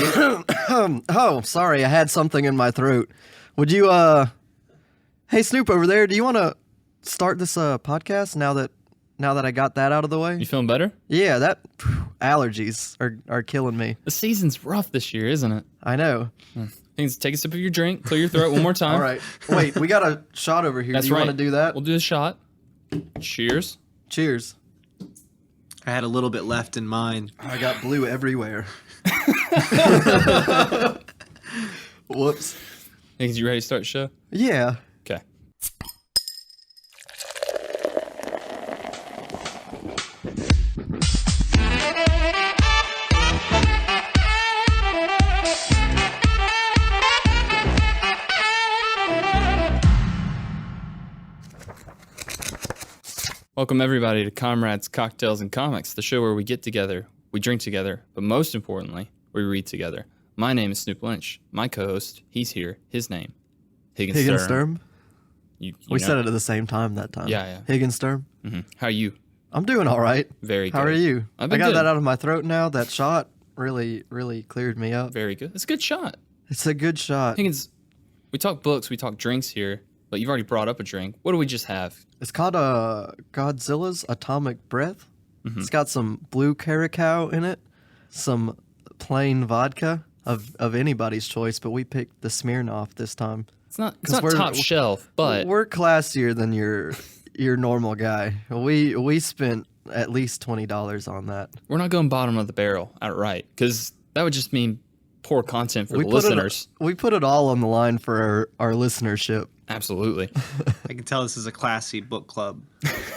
Oh, sorry, I had something in my throat. Would you, hey Snoop over there, do you want to start this podcast now that I got that out of the way? You feeling better? Yeah, allergies are killing me. The season's rough this year, isn't it? I know. Things. Take a sip of your drink, clear your throat one more time. All right. Wait, we got a shot over here. That's do you right. want to do that? We'll do a shot. Cheers. Cheers. I had a little bit left in mine. I got blue everywhere. Whoops. Higgins, you ready to start the show? Yeah. Okay. Welcome everybody to Comrades, Cocktails, and Comics, the show where we get together, we drink together, but most importantly, we read together. My name is Snoop Lynch. My co-host, he's here. His name, Higgins Higginsturm. You We know? said it at the same time that time. Yeah. Higginsturm. Mm-hmm. How are you? I'm doing all right. Very good. How are you? I've I been got good. that out of my throat now. That shot really cleared me up. Very good. It's a good shot. It's a good shot. Higgins, we talk books, we talk drinks here, but you've already brought up a drink. What do we just have? It's called Godzilla's Atomic Breath. Mm-hmm. It's got some blue Caracal in it, some plain vodka of anybody's choice, but we picked the Smirnoff this time. It's not we're- top shelf, but We're classier than your normal guy. We spent at least $20 on that. we're not going bottom of the barrel outright, because that would just mean poor content for the listeners. We put it all on the line for our listenership. Absolutely. I can tell this is a classy book club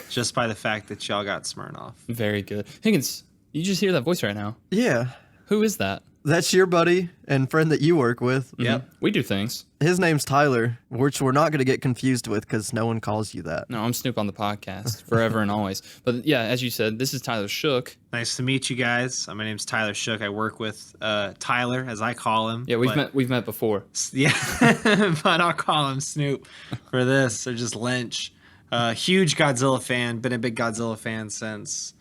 just by the fact that y'all got Smirnoff. Very good. Higgins, you just hear that voice right now. Yeah, Who is that? that's your buddy and friend that you work with. Yep. We do things. His name's Tyler, which we're not going to get confused with because no one calls you that. No, I'm Snoop on the podcast forever and always. But yeah, as you said, this is Tyler Shook. Nice to meet you guys. My name's Tyler Shook. I work with Tyler, as I call him. Yeah, we've met before. Yeah, but I'll call him Snoop for this, or just Lynch. Huge Godzilla fan. Been a big Godzilla fan since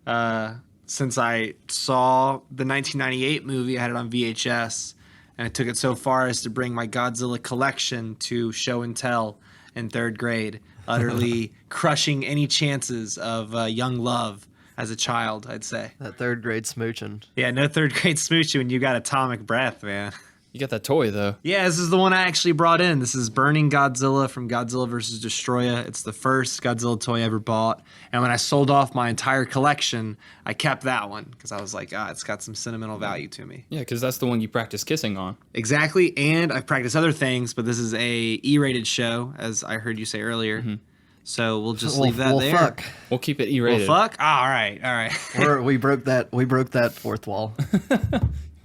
I saw the 1998 movie. I had it on VHS, and I took it so far as to bring my Godzilla collection to show and tell in third grade, utterly crushing any chances of young love as a child, I'd say. That third grade smooching. Yeah, no third grade smooching when you got Atomic Breath, man. You got that toy, though. Yeah, this is the one I actually brought in. This is Burning Godzilla from Godzilla vs. Destroya. It's the first Godzilla toy I ever bought. And when I sold off my entire collection, I kept that one because I was like, it's got some sentimental value to me. Yeah, because that's the one you practice kissing on. Exactly, and I've practiced other things, but this is a E-rated show, as I heard you say earlier. Mm-hmm. So we'll just leave that there. Fuck. We'll keep it E-rated. Well, fuck? All right. We broke that fourth wall.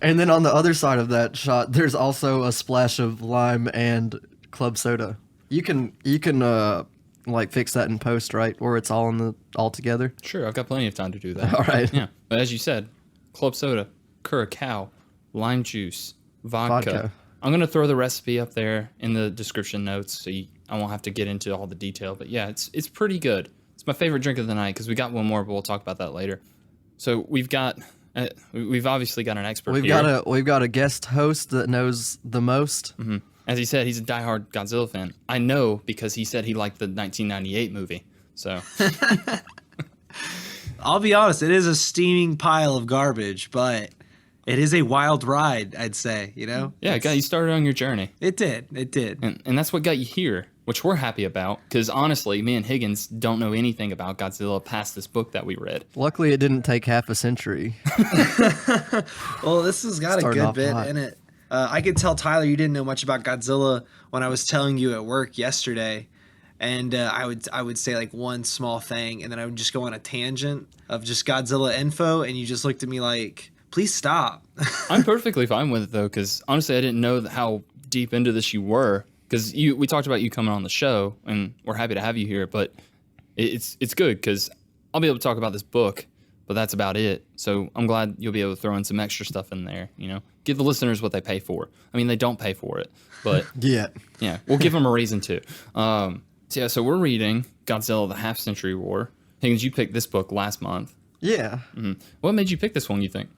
And then on the other side of that shot, there's also a splash of lime and club soda. You can like fix that in post, right? Where it's all together. Sure, I've got plenty of time to do that. All right. Yeah, but as you said, club soda, curacao, lime juice, vodka. I'm gonna throw the recipe up there in the description notes, so I won't have to get into all the detail. But yeah, it's pretty good. It's my favorite drink of the night because we got one more, but we'll talk about that later. So we've obviously got an expert here. We've got a guest host that knows the most. Mm-hmm. As he said, he's a diehard Godzilla fan. I know because he said he liked the 1998 movie. So I'll be honest, it is a steaming pile of garbage, but it is a wild ride, I'd say, you know? Yeah, it got you started on your journey. It did. And that's what got you here, which we're happy about, because honestly, me and Higgins don't know anything about Godzilla past this book that we read. Luckily, it didn't take half a century. Well, this has got a good bit in it. I could tell, Tyler, you didn't know much about Godzilla when I was telling you at work yesterday. And I would say like one small thing, and then I would just go on a tangent of just Godzilla info, and you just looked at me like, please stop. I'm perfectly fine with it, though, because honestly, I didn't know how deep into this you were. Because we talked about you coming on the show, and we're happy to have you here. But it's good, because I'll be able to talk about this book, but that's about it. So I'm glad you'll be able to throw in some extra stuff in there, you know? Give the listeners what they pay for. I mean, they don't pay for it, but yeah, we'll give them a reason to. So we're reading Godzilla, the Half-Century War. Higgins, you picked this book last month. Yeah. Mm-hmm. What made you pick this one, you think?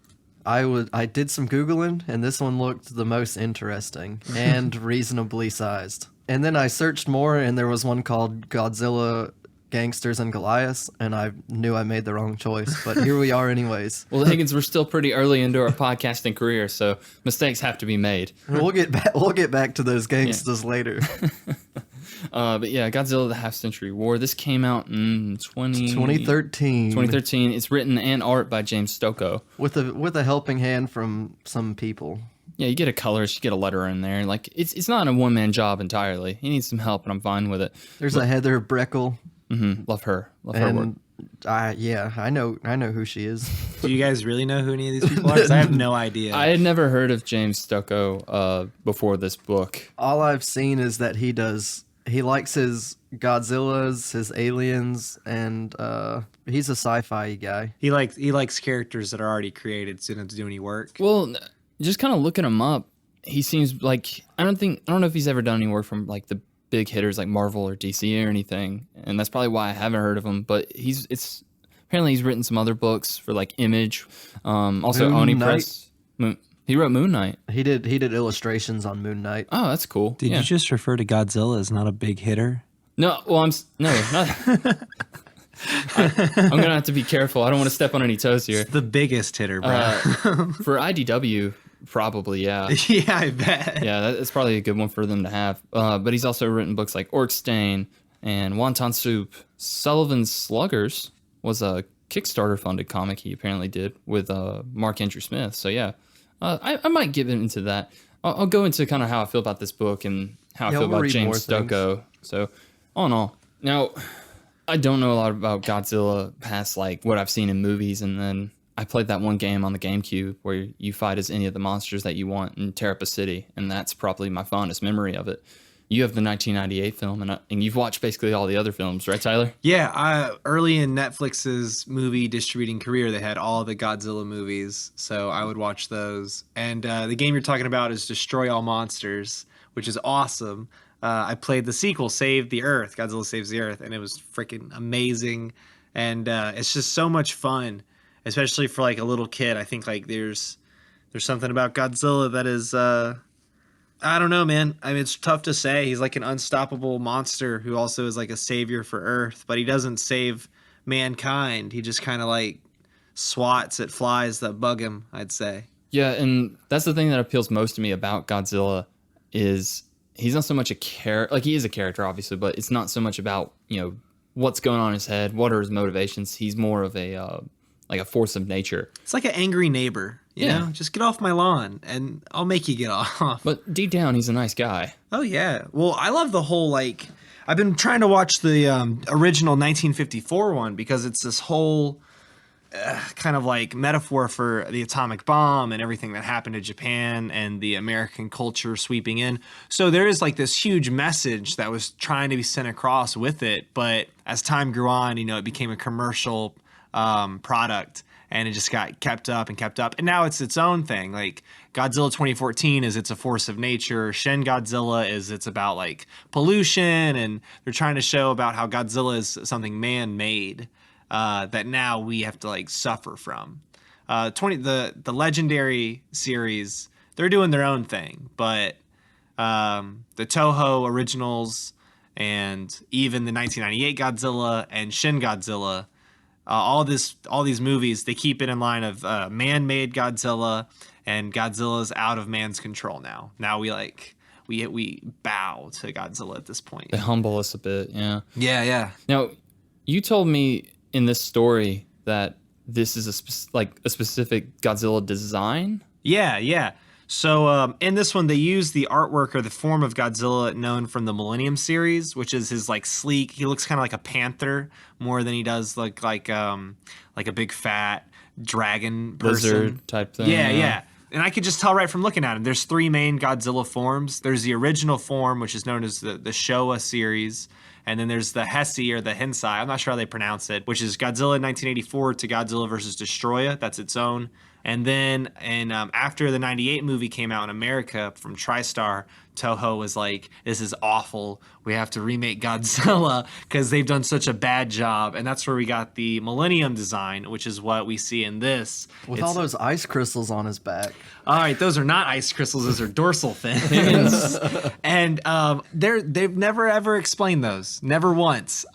I did some Googling, and this one looked the most interesting and reasonably sized. And then I searched more, and there was one called Godzilla Gangsters and Goliaths, and I knew I made the wrong choice, but here we are anyways. Well, Higgins, we're still pretty early into our podcasting career, so mistakes have to be made. We'll get back to those gangsters later. But yeah, Godzilla: The Half Century War. This came out in 2013. 2013. It's written and art by James Stokoe. With a helping hand from some people. Yeah, you get a colorist, you get a letterer in there. Like it's not a one man job entirely. He needs some help, and I'm fine with it. There's a Heather Breckel. Mm-hmm. Love her work. I know who she is. Do you guys really know who any of these people are? 'Cause I have no idea. I had never heard of James Stokoe before this book. All I've seen is that he likes his Godzillas, his aliens, and he's a sci-fi guy. He likes characters that are already created, so he doesn't have to do any work. Well, just kind of looking him up, he seems like I don't know if he's ever done any work from like the big hitters like Marvel or DC or anything, and that's probably why I haven't heard of him. But apparently he's written some other books for like Image, also Moon Oni Knight. Press. He wrote Moon Knight. He did illustrations on Moon Knight. Oh, that's cool. Did yeah. you just refer to Godzilla as not a big hitter? No, well, not. I'm gonna have to be careful. I don't want to step on any toes here. The biggest hitter, bro. For IDW, probably, yeah. Yeah, I bet. Yeah, that's probably a good one for them to have. But he's also written books like Orc Stain and Wonton Soup. Sullivan's Sluggers was a Kickstarter funded comic he apparently did with Mark Andrew Smith. So yeah, I might get into that. I'll go into kind of how I feel about this book and how I feel about James Stokoe. So all in all, now I don't know a lot about Godzilla past like what I've seen in movies, and then I played that one game on the GameCube where you fight as any of the monsters that you want in Terrapin City, and that's probably my fondest memory of it. You have the 1998 film, and you've watched basically all the other films, right, Tyler? Yeah, early in Netflix's movie distributing career, they had all the Godzilla movies, so I would watch those. And the game you're talking about is Destroy All Monsters, which is awesome. I played the sequel, Save the Earth, Godzilla Saves the Earth, and it was freaking amazing. And it's just so much fun, especially for like a little kid. I think like there's something about Godzilla that is I don't know, man. I mean, it's tough to say. He's like an unstoppable monster who also is like a savior for Earth, but he doesn't save mankind. He just kind of like swats at flies that bug him, I'd say. Yeah, and that's the thing that appeals most to me about Godzilla is he's not so much a character. Like, he is a character, obviously, but it's not so much about, what's going on in his head, what are his motivations. He's more of a force of nature. It's like an angry neighbor. You know, just get off my lawn and I'll make you get off. But deep down, he's a nice guy. Oh, yeah. Well, I love the whole, I've been trying to watch the original 1954 one because it's this whole kind of like metaphor for the atomic bomb and everything that happened to Japan and the American culture sweeping in. So there is like this huge message that was trying to be sent across with it. But as time grew on, it became a commercial product. And it just got kept up. And now it's its own thing. Like Godzilla 2014 it's a force of nature. Shin Godzilla it's about like pollution. And they're trying to show about how Godzilla is something man-made that now we have to like suffer from. The Legendary series, they're doing their own thing. But the Toho originals and even the 1998 Godzilla and Shin Godzilla, all these movies, they keep it in line of man-made Godzilla, and Godzilla's out of man's control now. Now we bow to Godzilla at this point. They humble us a bit, yeah. Yeah. Now, you told me in this story that this is a specific Godzilla design? Yeah. So in this one, they use the artwork or the form of Godzilla known from the Millennium series, which is his like sleek. He looks kind of like a panther more than he does like a big fat dragon person. Lizard type thing. Yeah. And I could just tell right from looking at him. There's three main Godzilla forms. There's the original form, which is known as the Showa series. And then there's the Heisei or the Hensai. I'm not sure how they pronounce it, which is Godzilla 1984 to Godzilla vs. Destroya. That's its own And then, after the '98 movie came out in America from TriStar, Toho was like, "This is awful. We have to remake Godzilla because they've done such a bad job." And that's where we got the Millennium design, which is what we see in this. With all those ice crystals on his back. All right, those are not ice crystals; those are dorsal fins. And they've never ever explained those, never once.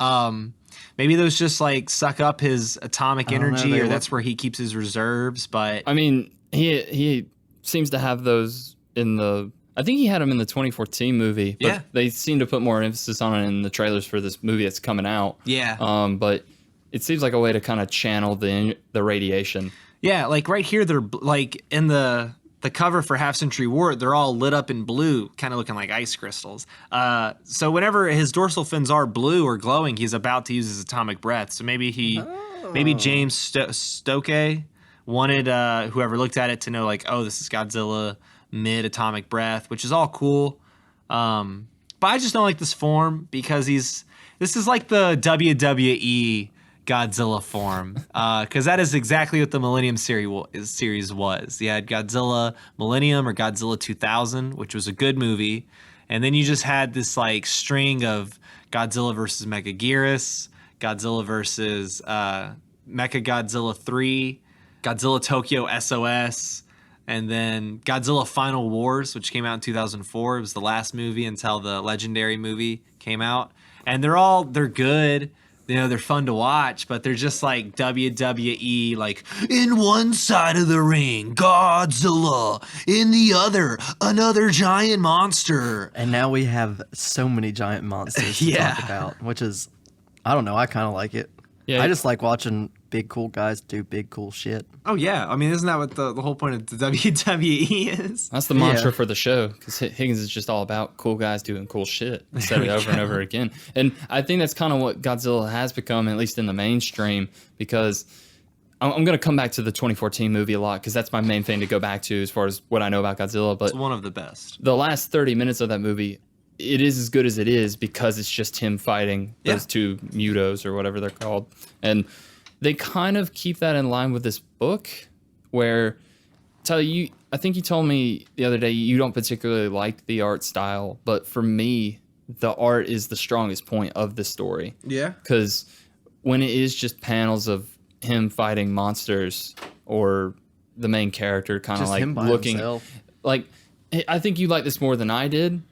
Maybe those just like suck up his atomic energy, or that's where he keeps his reserves. But I mean, he seems to have those in the. I think he had them in the 2014 movie. But they seem to put more emphasis on it in the trailers for this movie that's coming out. Yeah. But it seems like a way to kind of channel the radiation. Yeah, like right here, they're like in the cover for Half Century War, they're all lit up in blue, kind of looking like ice crystals. So whenever his dorsal fins are blue or glowing, he's about to use his atomic breath. So maybe maybe James Stokoe wanted whoever looked at it to know, like, oh, this is Godzilla mid-atomic breath, which is all cool. But I just don't like this form because this is like the WWE Godzilla form, because that is exactly what the Millennium series was. You had Godzilla Millennium or Godzilla 2000, which was a good movie, and then you just had this like string of Godzilla versus Megaguirus, Godzilla versus Mechagodzilla 3, Godzilla Tokyo SOS, and then Godzilla Final Wars, which came out in 2004. It was the last movie until the Legendary movie came out, and they're good. You know, they're fun to watch, but they're just like WWE, like, in one side of the ring, Godzilla, in the other, another giant monster. And now we have so many giant monsters to talk about, which is, I don't know, I kind of like it. Yeah, I just like watching big cool guys do big cool shit. Oh yeah, I mean, isn't that what the whole point of the WWE is? That's the mantra for the show, because Higgins is just all about cool guys doing cool shit. He said it over and over again, and I think that's kind of what Godzilla has become, at least in the mainstream. Because I'm going to come back to the 2014 movie a lot, because that's my main thing to go back to as far as what I know about Godzilla. But it's one of the best. The last 30 minutes of that movie, it is as good as it is because it's just him fighting those two mutos or whatever they're called. And they kind of keep that in line with this book where, I think you told me the other day you don't particularly like the art style, but for me, the art is the strongest point of the story. Yeah. Because when it is just panels of him fighting monsters or the main character kind of like looking himself. Like, I think you like this more than I did.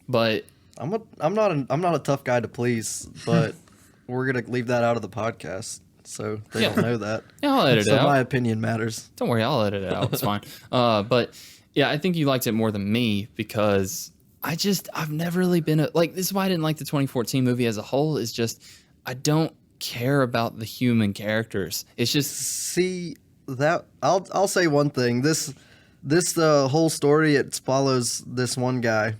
But I'm not a tough guy to please, but we're gonna leave that out of the podcast, so they don't know that. Yeah, I'll edit it out. So my opinion matters. Don't worry, I'll edit it out. It's fine. But yeah, I think you liked it more than me because I've never really been this is why I didn't like the 2014 movie as a whole. Is just I don't care about the human characters. It's just that I'll say one thing. This whole story, it follows this one guy.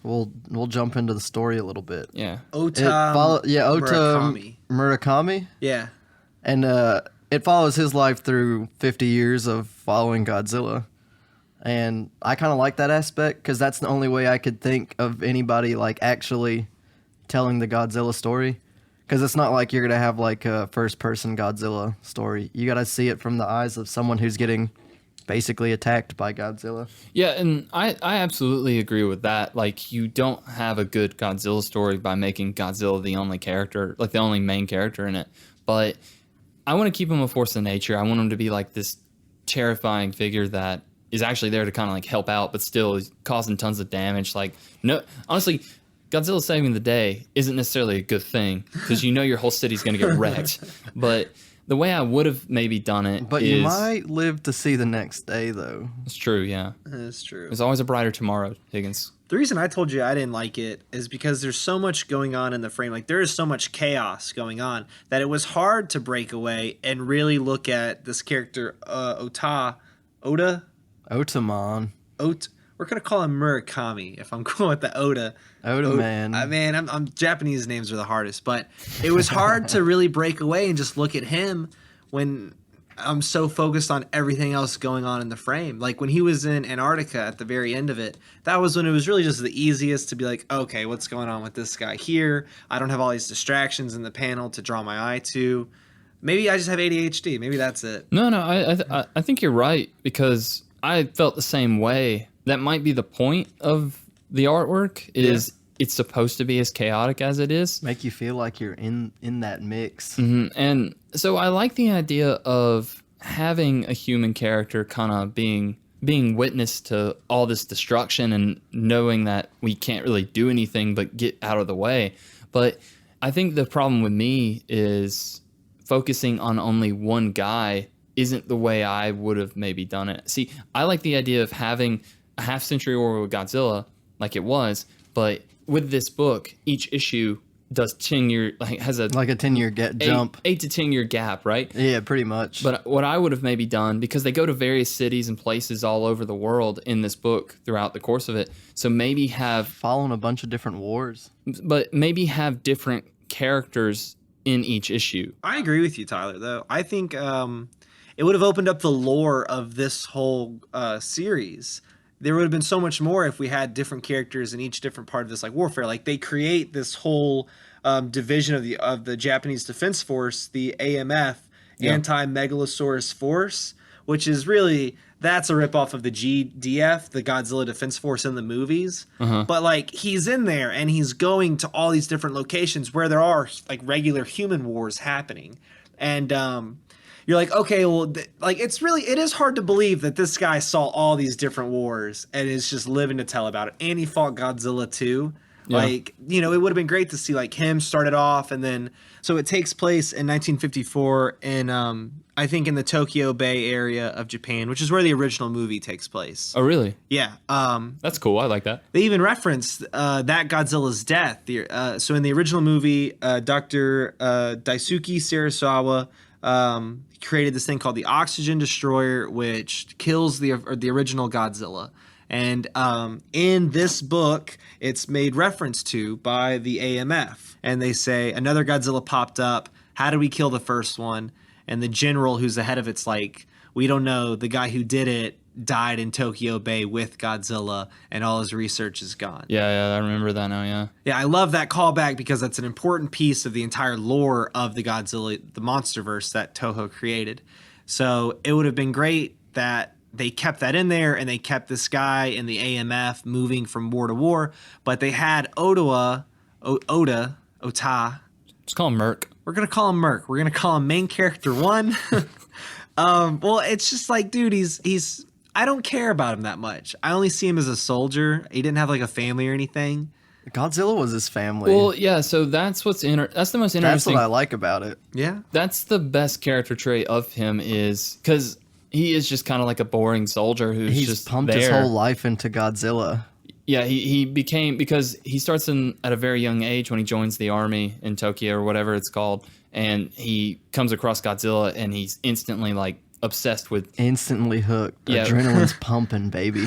We'll jump into the story a little bit. Yeah. Ota Murakami. Yeah. And it follows his life through 50 years of following Godzilla. And I kind of like that aspect because that's the only way I could think of anybody like actually telling the Godzilla story. Because it's not like you're going to have like a first-person Godzilla story. You got to see it from the eyes of someone who's getting basically attacked by Godzilla. Yeah, and I absolutely agree with that. Like, you don't have a good Godzilla story by making Godzilla the only character, like the only main character in it. But I want to keep him a force of nature. I want him to be like this terrifying figure that is actually there to kind of like help out, but still is causing tons of damage. Like, no, honestly, Godzilla saving the day isn't necessarily a good thing because you know your whole city's going to get wrecked. But the way I would have maybe done it you might live to see the next day, though. It's true, yeah. That's true. There's always a brighter tomorrow, Higgins. The reason I told you I didn't like it is because there's so much going on in the frame. Like, there is so much chaos going on that it was hard to break away and really look at this character, Otamon. We're going to call him Murakami if I'm cool with the Oda. Man. I'm Japanese names are the hardest, but it was hard to really break away and just look at him when I'm so focused on everything else going on in the frame. Like when he was in Antarctica at the very end of it, that was when it was really just the easiest to be like, okay, what's going on with this guy here? I don't have all these distractions in the panel to draw my eye to. Maybe I just have ADHD. Maybe that's it. No, I think you're right because I felt the same way. That might be the point of the artwork is it's supposed to be as chaotic as it is. Make you feel like you're in that mix. And so I like the idea of having a human character kind of being witness to all this destruction and knowing that we can't really do anything but get out of the way. But I think the problem with me is focusing on only one guy isn't the way I would have maybe done it. See, I like the idea of having a half-century war with Godzilla like it was, but with this book, each issue does 10-year, has a 10-year jump. 8 to 10 year gap, right? Yeah, pretty much. But what I would have maybe done, because they go to various cities and places all over the world in this book throughout the course of it, so maybe have following a bunch of different wars. But maybe have different characters in each issue. I agree with you, Tyler, though. I think it would have opened up the lore of this whole series. There would have been so much more if we had different characters in each different part of this warfare. Like they create this whole division of the Japanese Defense Force, the AMF, Anti-Megalosaurus Force, which is really, that's a ripoff of the GDF, the Godzilla Defense Force in the movies. But he's in there and he's going to all these different locations where there are regular human wars happening. And you're like, okay, well, it is hard to believe that this guy saw all these different wars and is just living to tell about it. And he fought Godzilla too. Yeah. It would have been great to see him start it off. And then, so it takes place in 1954 in, I think in the Tokyo Bay area of Japan, which is where the original movie takes place. Oh, really? Yeah. That's cool. I like that. They even referenced that Godzilla's death. So in the original movie, Dr. Daisuke Sarasawa created this thing called the Oxygen Destroyer, which kills the original Godzilla. And in this book, it's made reference to by the AMF. And they say, another Godzilla popped up. How did we kill the first one? And the general who's the head of it's like, we don't know. The guy who did it died in Tokyo Bay with Godzilla, and all his research is gone. Yeah, I remember that now, yeah. Yeah, I love that callback because that's an important piece of the entire lore of the Godzilla, the MonsterVerse that Toho created. So it would have been great that they kept that in there and they kept this guy in the AMF moving from war to war, but they had Ota. Let's call him Merc. We're going to call him Merc. We're going to call him main character 1. Well, it's just dude, he's I don't care about him that much. I only see him as a soldier. He didn't have a family or anything. Godzilla was his family. Well, yeah, so that's that's the most interesting. That's what I like about it. Yeah. That's the best character trait of him is because he is just kind of like a boring soldier who's just pumped there. his whole life into Godzilla. Yeah, he became, because he starts at a very young age when he joins the army in Tokyo or whatever it's called, and he comes across Godzilla and he's instantly obsessed with. Instantly hooked. Yeah. Adrenaline's pumping, baby.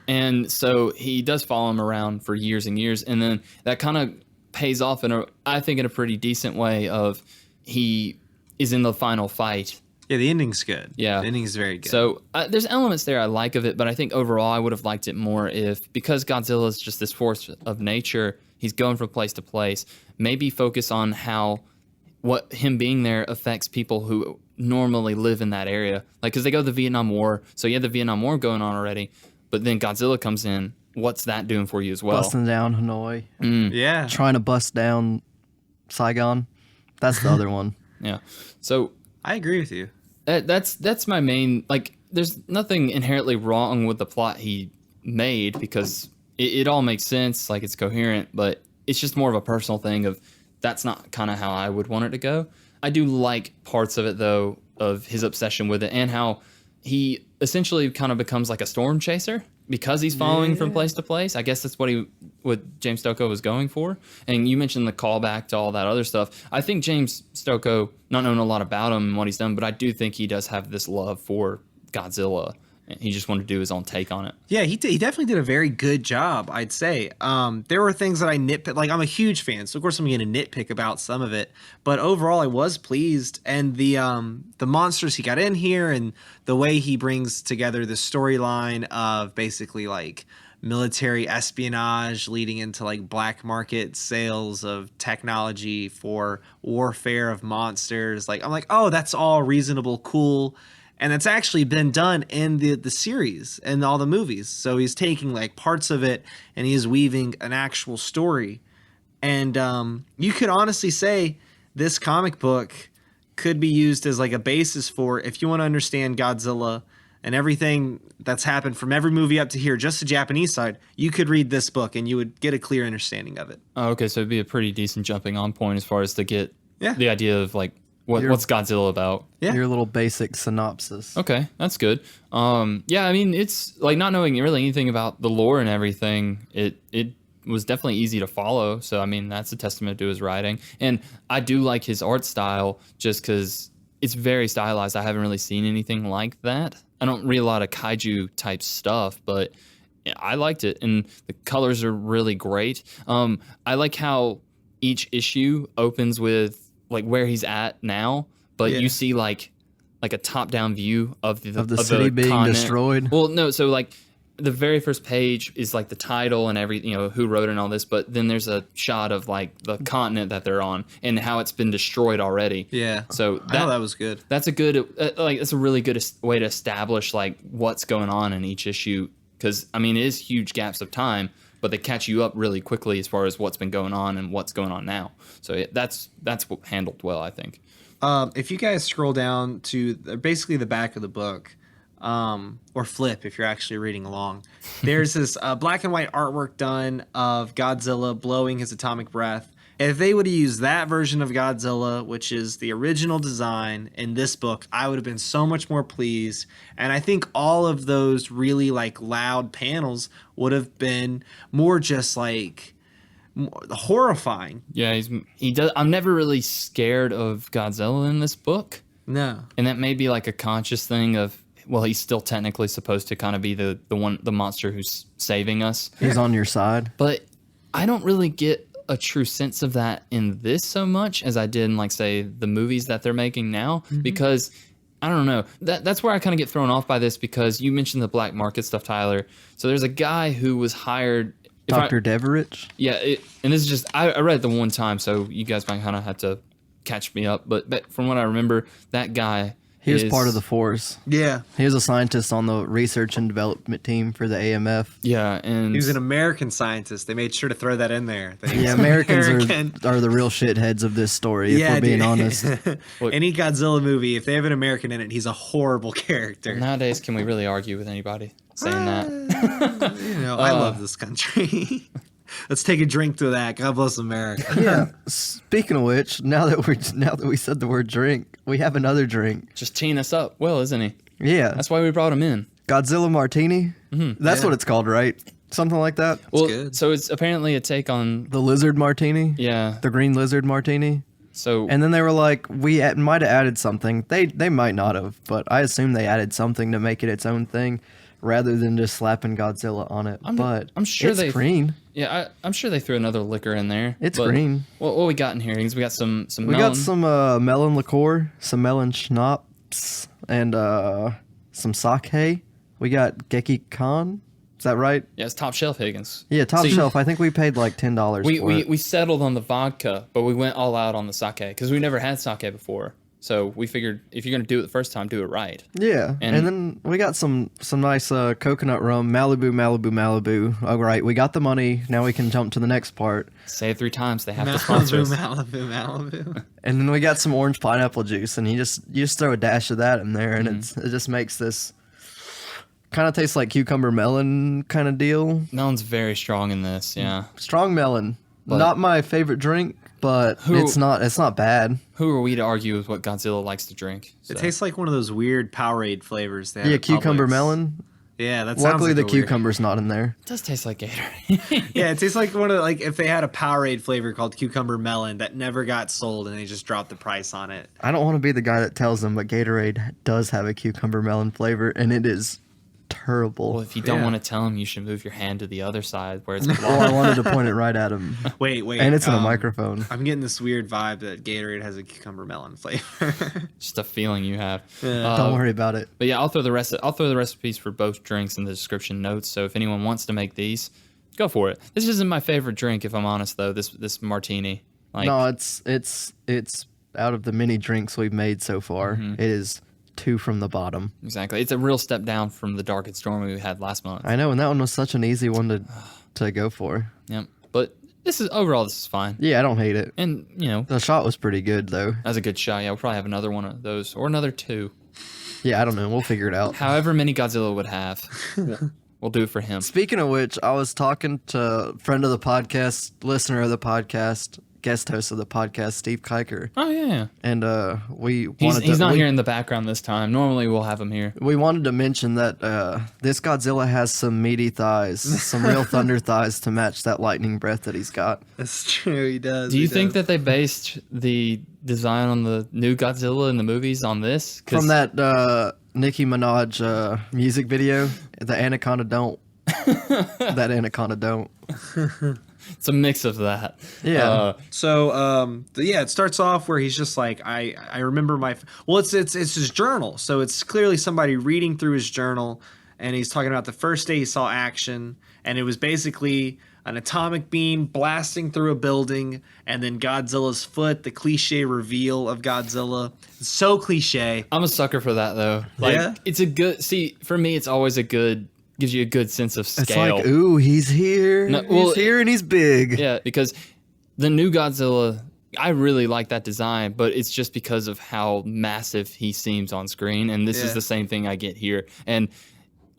And so he does follow him around for years and years, and then that kind of pays off I think in a pretty decent way of he is in the final fight. Yeah, the ending's good. Yeah. The ending's very good. So there's elements there I like of it, but I think overall I would have liked it more because Godzilla is just this force of nature, he's going from place to place, maybe focus on what him being there affects people who normally live in that area. Because they go to the Vietnam War, so you had the Vietnam War going on already, but then Godzilla comes in. What's that doing for you as well? Busting down Hanoi. Yeah. Trying to bust down Saigon. That's the other one. Yeah. So I agree with you. That's my main, there's nothing inherently wrong with the plot he made because it all makes sense, it's coherent, but it's just more of a personal thing of that's not kind of how I would want it to go. I do like parts of it, though, of his obsession with it and how he essentially kind of becomes like a storm chaser because he's following from place to place. I guess that's what James Stokoe was going for. And you mentioned the callback to all that other stuff. I think James Stokoe, not knowing a lot about him and what he's done, but I do think he does have this love for Godzilla. He just wanted to do his own take on it. Yeah, he definitely did a very good job, I'd say. There were things that I nitpick. I'm a huge fan, so of course I'm going to nitpick about some of it. But overall, I was pleased. And the monsters he got in here and the way he brings together the storyline of basically military espionage leading into like black market sales of technology for warfare of monsters. Like I'm like, oh, that's all reasonable, cool. And that's actually been done in the series and all the movies. So he's taking like parts of it and he's weaving an actual story. And you could honestly say this comic book could be used as like a basis for, if you want to understand Godzilla and everything that's happened from every movie up to here, just the Japanese side, you could read this book and you would get a clear understanding of it. Oh, okay, so it'd be a pretty decent jumping on point as far as to get Yeah. the idea of like what's Godzilla about. Yeah. Your little basic synopsis. Okay, that's good. Yeah, I mean, it's like not knowing really anything about the lore and everything. It was definitely easy to follow. So I mean, that's a testament to his writing, and I do like his art style just because it's very stylized. I haven't really seen anything like that. I don't read a lot of kaiju type stuff, but I liked it, and the colors are really great. I like how each issue opens with like where he's at now, but you see like a top-down view of the city being continent. destroyed. Well, no, so like the very first page is like the title and who wrote it and all this, but then there's a shot of like the continent that they're on and how it's been destroyed already. Yeah. So I thought that was good. That's a good that's a really good way to establish like what's going on in each issue, because I mean it is huge gaps of time, but they catch you up really quickly as far as what's been going on and what's going on now. So that's handled well, I think. If you guys scroll down to basically the back of the book, or flip if you're actually reading along, there's this black and white artwork done of Godzilla blowing his atomic breath. If they would have used that version of Godzilla, which is the original design in this book, I would have been so much more pleased. And I think all of those really like loud panels would have been more just like horrifying. Yeah, he does. I'm never really scared of Godzilla in this book, No. and that may be like a conscious thing of, well, he's still technically supposed to kind of be the monster who's saving us. He's on your side. But I don't really get a true sense of that in this so much as I did in like say the movies that they're making now, because I don't know, that's where I kind of get thrown off by this, because you mentioned the black market stuff, Tyler. So there's a guy who was hired, Dr. Deverich? yeah, and this is just I read it the one time, so you guys might kind of have to catch me up, but from what I remember, that guy, He was part of the force. Yeah. He was a scientist on the research and development team for the AMF. Yeah, and He was an American scientist. They made sure to throw that in there. That he was Yeah, Americans American. are the real shitheads of this story, if we're being dude. honest. Any Godzilla movie, if they have an American in it, he's a horrible character. nowadays, can we really argue with anybody saying that? You know, I love this country. Let's take a drink to that. God bless America. Yeah. Speaking of which, now that we said the word drink, we have another drink. Just teeing us up, well, isn't he? Yeah. That's why we brought him in. Godzilla Martini. That's Yeah. what it's called, right? Something like that. Well, good. so it's apparently a take on, The Lizard Martini. yeah. The Green Lizard Martini. So And then they were like, we might have added something. They might not have, but I assume they added something to make it its own thing, rather than just slapping Godzilla on it. I'm sure it's they- green. yeah, I'm sure they threw another liquor in there. It's but green. What we got in here? Is we got some We melon. got some melon liqueur, some melon schnapps, and some sake. We got Geki Khan. Is that right? Yeah, it's top shelf Higgins. Yeah, top See, shelf. I think we paid like $10 for it. We settled on the vodka, but we went all out on the sake because we never had sake before. So we figured if you're gonna do it the first time, do it right. Yeah, And- and then we got some nice coconut rum, Malibu. All right, we got the money. Now we can jump to the next part. Say it 3 times. They have to sponsor Malibu, us. Malibu. And then we got some orange pineapple juice, and you just throw a dash of that in there, and it just makes this kind of tastes like cucumber melon kind of deal. Melon's very strong in this. Yeah. Strong melon, But- not my favorite drink, but it's not bad. Who are we to argue with what Godzilla likes to drink? It So. tastes like one of those weird Powerade flavors. They have Yeah, at cucumber Publix. melon. Yeah, that sounds Luckily, like the a weird- cucumber's not in there. It does taste like Gatorade. Yeah, it tastes like one of like if they had a Powerade flavor called cucumber melon that never got sold and they just dropped the price on it. I don't want to be the guy that tells them, but Gatorade does have a cucumber melon flavor, and it is terrible. Well, if you don't Yeah. want to tell him, you should move your hand to the other side where it's Oh, blocked. I wanted to point it right at him. Wait. And it's in a microphone. I'm getting this weird vibe that Gatorade has a cucumber melon flavor. Just a feeling you have. Don't worry about it. But yeah, I'll throw the recipes for both drinks in the description notes. So if anyone wants to make these, go for it. This isn't my favorite drink, if I'm honest, though. This martini. Like, No, it's out of the many drinks we've made so far, it is 2 from the bottom. exactly. It's a real step down from the Dark and Stormy we had last month. I know, and that one was such an easy one to go for. Yep. But this is fine. Yeah, I don't hate it. And The shot was pretty good though. that's a good shot. Yeah, we'll probably have another one of those or another 2. Yeah, I don't know. We'll figure it out. However many Godzilla would have, we'll do it for him. Speaking of which, I was talking to a friend of the podcast, listener of the podcast, guest host of the podcast, Steve Kiker, Oh yeah. and He's not here in the background this time. Normally we'll have him here. We wanted to mention that this Godzilla has some meaty thighs, some real thunder thighs to match that lightning breath that he's got. That's true. He does. Do you think that they based the design on the new Godzilla in the movies on this? 'Cause From that Nicki Minaj music video, the Anaconda Don't. That Anaconda Don't. it's a mix of that. Yeah. So, it starts off where he's just like, I remember it's his journal. So it's clearly somebody reading through his journal, and he's talking about the first day he saw action, and it was basically an atomic beam blasting through a building, and then Godzilla's foot, the cliche reveal of Godzilla. It's so cliche. I'm a sucker for that though. Like, Yeah? it's a good. See, for me, it's always gives you a good sense of It's scale. like, ooh, he's here. No, well, he's here and he's big. Yeah, because the new Godzilla, I really like that design, but it's just because of how massive he seems on screen, and this is Yeah. the same thing I get here. And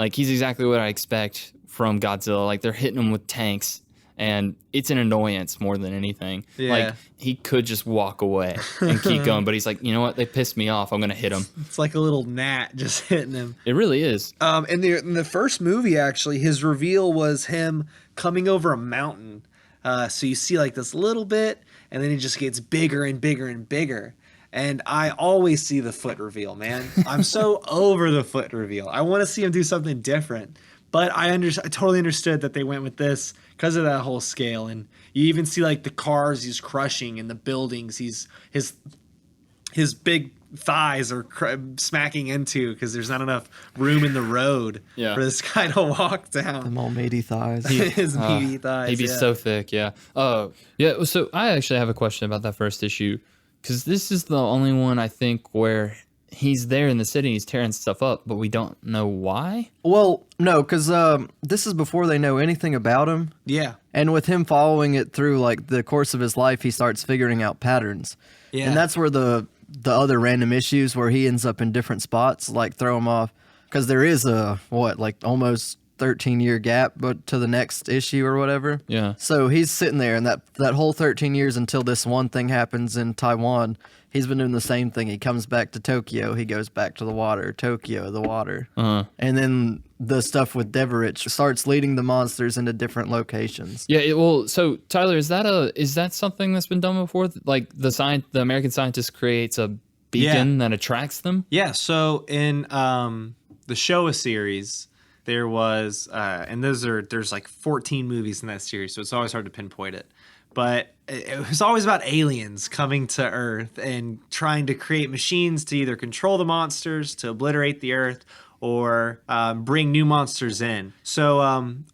like, he's exactly what I expect from Godzilla. Like, they're hitting him with tanks, and it's an annoyance more than anything. Yeah. Like, he could just walk away and keep going, but he's like, you know what? They pissed me off. I'm gonna hit him. It's like a little gnat just hitting him. It really is. In the first movie, actually, his reveal was him coming over a mountain. So you see like this little bit, and then he just gets bigger and bigger and bigger. And I always see the foot reveal, man. I'm so over the foot reveal. I want to see him do something different. But I totally understood that they went with this because of that whole scale. And you even see like the cars he's crushing and the buildings his big thighs are smacking into because there's not enough room in the road Yeah. for this guy to walk down. Them all meaty thighs. His meaty thighs. He'd be yeah. so thick, yeah. Yeah, so I actually have a question about that first issue, because this is the only one I think where he's there in the city, he's tearing stuff up, but we don't know why. Well, no, because this is before they know anything about him. Yeah. And with him following it through like the course of his life, he starts figuring out patterns. Yeah. And that's where the other random issues where he ends up in different spots like throw him off, because there is a like almost 13-year gap but to the next issue or whatever. Yeah. So he's sitting there, and that whole 13 years until this one thing happens in Taiwan, he's been doing the same thing. He comes back to Tokyo, he goes back to the water, Tokyo, the water. And then the stuff with Deverich starts leading the monsters into different locations. Yeah, so Tyler, is that something that's been done before? Like the American scientist creates a beacon that attracts them? Yeah. So in the Showa series, there was, and there's like 14 movies in that series, so it's always hard to pinpoint it. But it was always about aliens coming to Earth and trying to create machines to either control the monsters, to obliterate the Earth, or bring new monsters in. So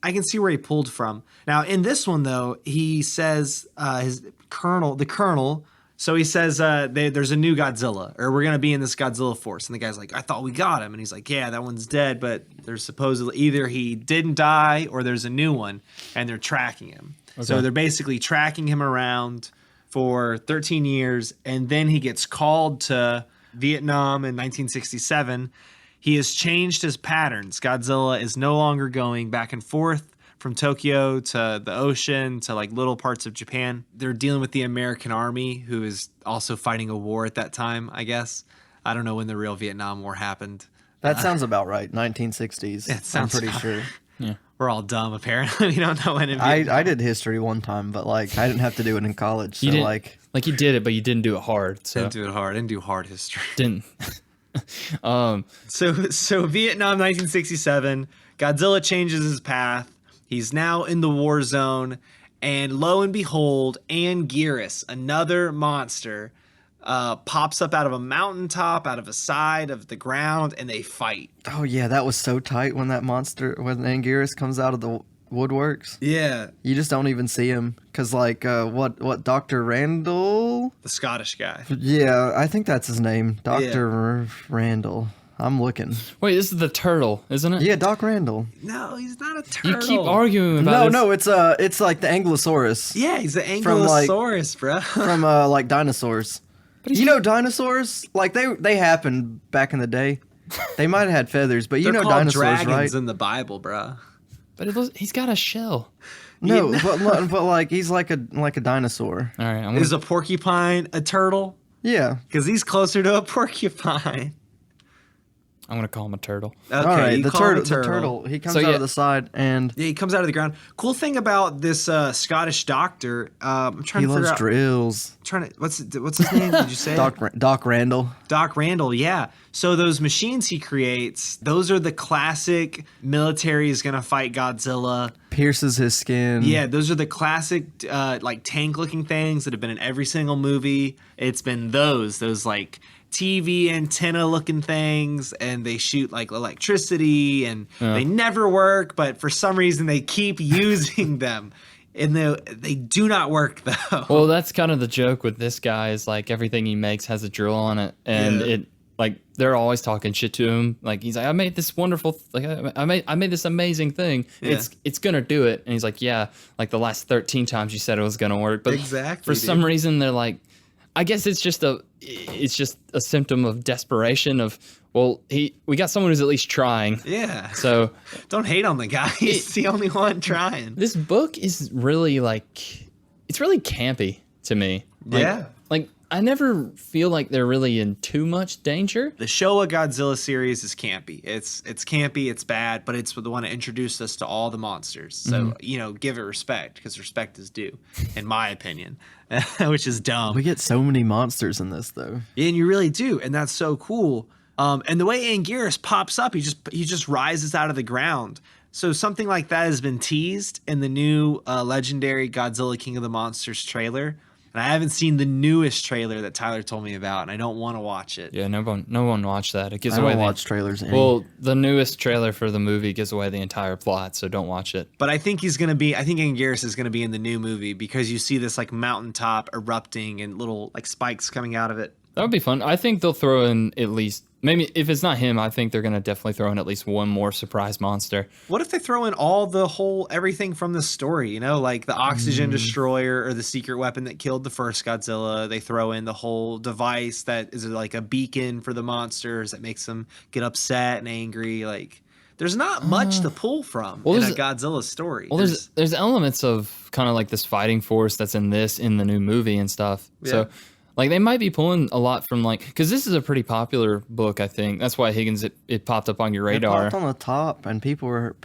I can see where he pulled from. Now, in this one, though, he says the colonel. So he says there's a new Godzilla, or we're going to be in this Godzilla force. And the guy's like, I thought we got him. And he's like, yeah, that one's dead. But there's supposedly either he didn't die or there's a new one, and they're tracking him. Okay. So they're basically tracking him around for 13 years. And then he gets called to Vietnam in 1967. He has changed his patterns. Godzilla is no longer going back and forth from Tokyo to the ocean to like little parts of Japan. They're dealing with the American army, who is also fighting a war at that time, I guess. I don't know when the real Vietnam War happened. That sounds about right. 1960s. It sounds I'm pretty about sure. Yeah. We're all dumb, apparently. We don't know when it I did history one time, but like I didn't have to do it in college. So You didn't, like you did it, but you didn't do it hard. So didn't do it hard. Didn't do hard history. didn't. So Vietnam, 1967. Godzilla changes his path. He's now in the war zone, and lo and behold, Anguirus, another monster, pops up out of a mountaintop, out of a side of the ground, and they fight. Oh yeah, that was so tight when when Anguirus comes out of the woodworks. Yeah, You just don't even see him because like what Dr. Randall? the Scottish guy. Yeah, I think that's his name, Dr. Randall. I'm looking. Wait, this is the turtle, isn't it? Yeah, Doc Randall. No, he's not a You turtle. keep arguing about No, this. no, it's like the Ankylosaurus Yeah, he's an From, like- Ankylosaurus, bro. from like dinosaurs. You know dinosaurs? Like they happened back in the day. They might have had feathers, but you They're know called dinosaurs, dragons right? in the Bible, bro. But he's got a shell. No, Yeah. but like he's like a dinosaur. All right, Is a porcupine a turtle? Yeah. Because he's closer to a porcupine. I'm gonna call him a turtle. Okay, All right, you the call him a turtle. He comes So, out yeah. of the side and Yeah, he comes out of the ground. Cool thing about this Scottish doctor, I'm trying he to figure loves out. drills. What's his name? Did you say Doc Randall. Doc Randall? Yeah. So those machines he creates, those are the classic military is gonna fight Godzilla. Pierces his skin. Yeah, those are the classic like tank looking things that have been in every single movie. It's been those like TV antenna looking things, and they shoot like electricity, and they never work, but for some reason they keep using them. And they do not work though. Well, that's kind of the joke with this guy is like everything he makes has a drill on it, and Yeah. it like they're always talking shit to him. Like he's like, I made this wonderful, like I made this amazing thing. Yeah. It's gonna do it, and he's like, yeah, like the last 13 times you said it was gonna work, but Exactly, for dude. some reason they're like, I guess it's just a symptom of desperation of we got someone who's at least trying. Yeah. So Don't hate on the guy. He's the only one trying. this book is really it's really campy to me. Yeah. Like I never feel like they're really in too much danger. The Showa Godzilla series is campy. It's campy, it's bad, but it's the one that introduced us to all the monsters. So, give it respect, because respect is due, in my opinion, which is dumb. We get so many monsters in this though. And you really do, and that's so cool. And the way Anguirus pops up, he just rises out of the ground. So something like that has been teased in the new legendary Godzilla King of the Monsters trailer. And I haven't seen the newest trailer that Tyler told me about, and I don't want to watch it. Yeah, no one watched that. It gives I away don't the watch trailers. well, the newest trailer for the movie gives away the entire plot, so don't watch it. But I think Anguirus is gonna be in the new movie, because you see this like mountaintop erupting and little like spikes coming out of it. That would be fun. I think they'll throw in at least maybe if it's not him, I think they're gonna definitely throw in at least one more surprise monster. What if they throw in everything from the story, like the oxygen destroyer or the secret weapon that killed the first Godzilla? They throw in the whole device that is like a beacon for the monsters that makes them get upset and angry. Like, there's not much to pull from in a Godzilla story. Well, there's elements of kind of like this fighting force that's in the new movie and stuff. Yeah. So like they might be pulling a lot from because this is a pretty popular book, I think. That's why Higgins it popped up on your It radar. popped on the top, and people were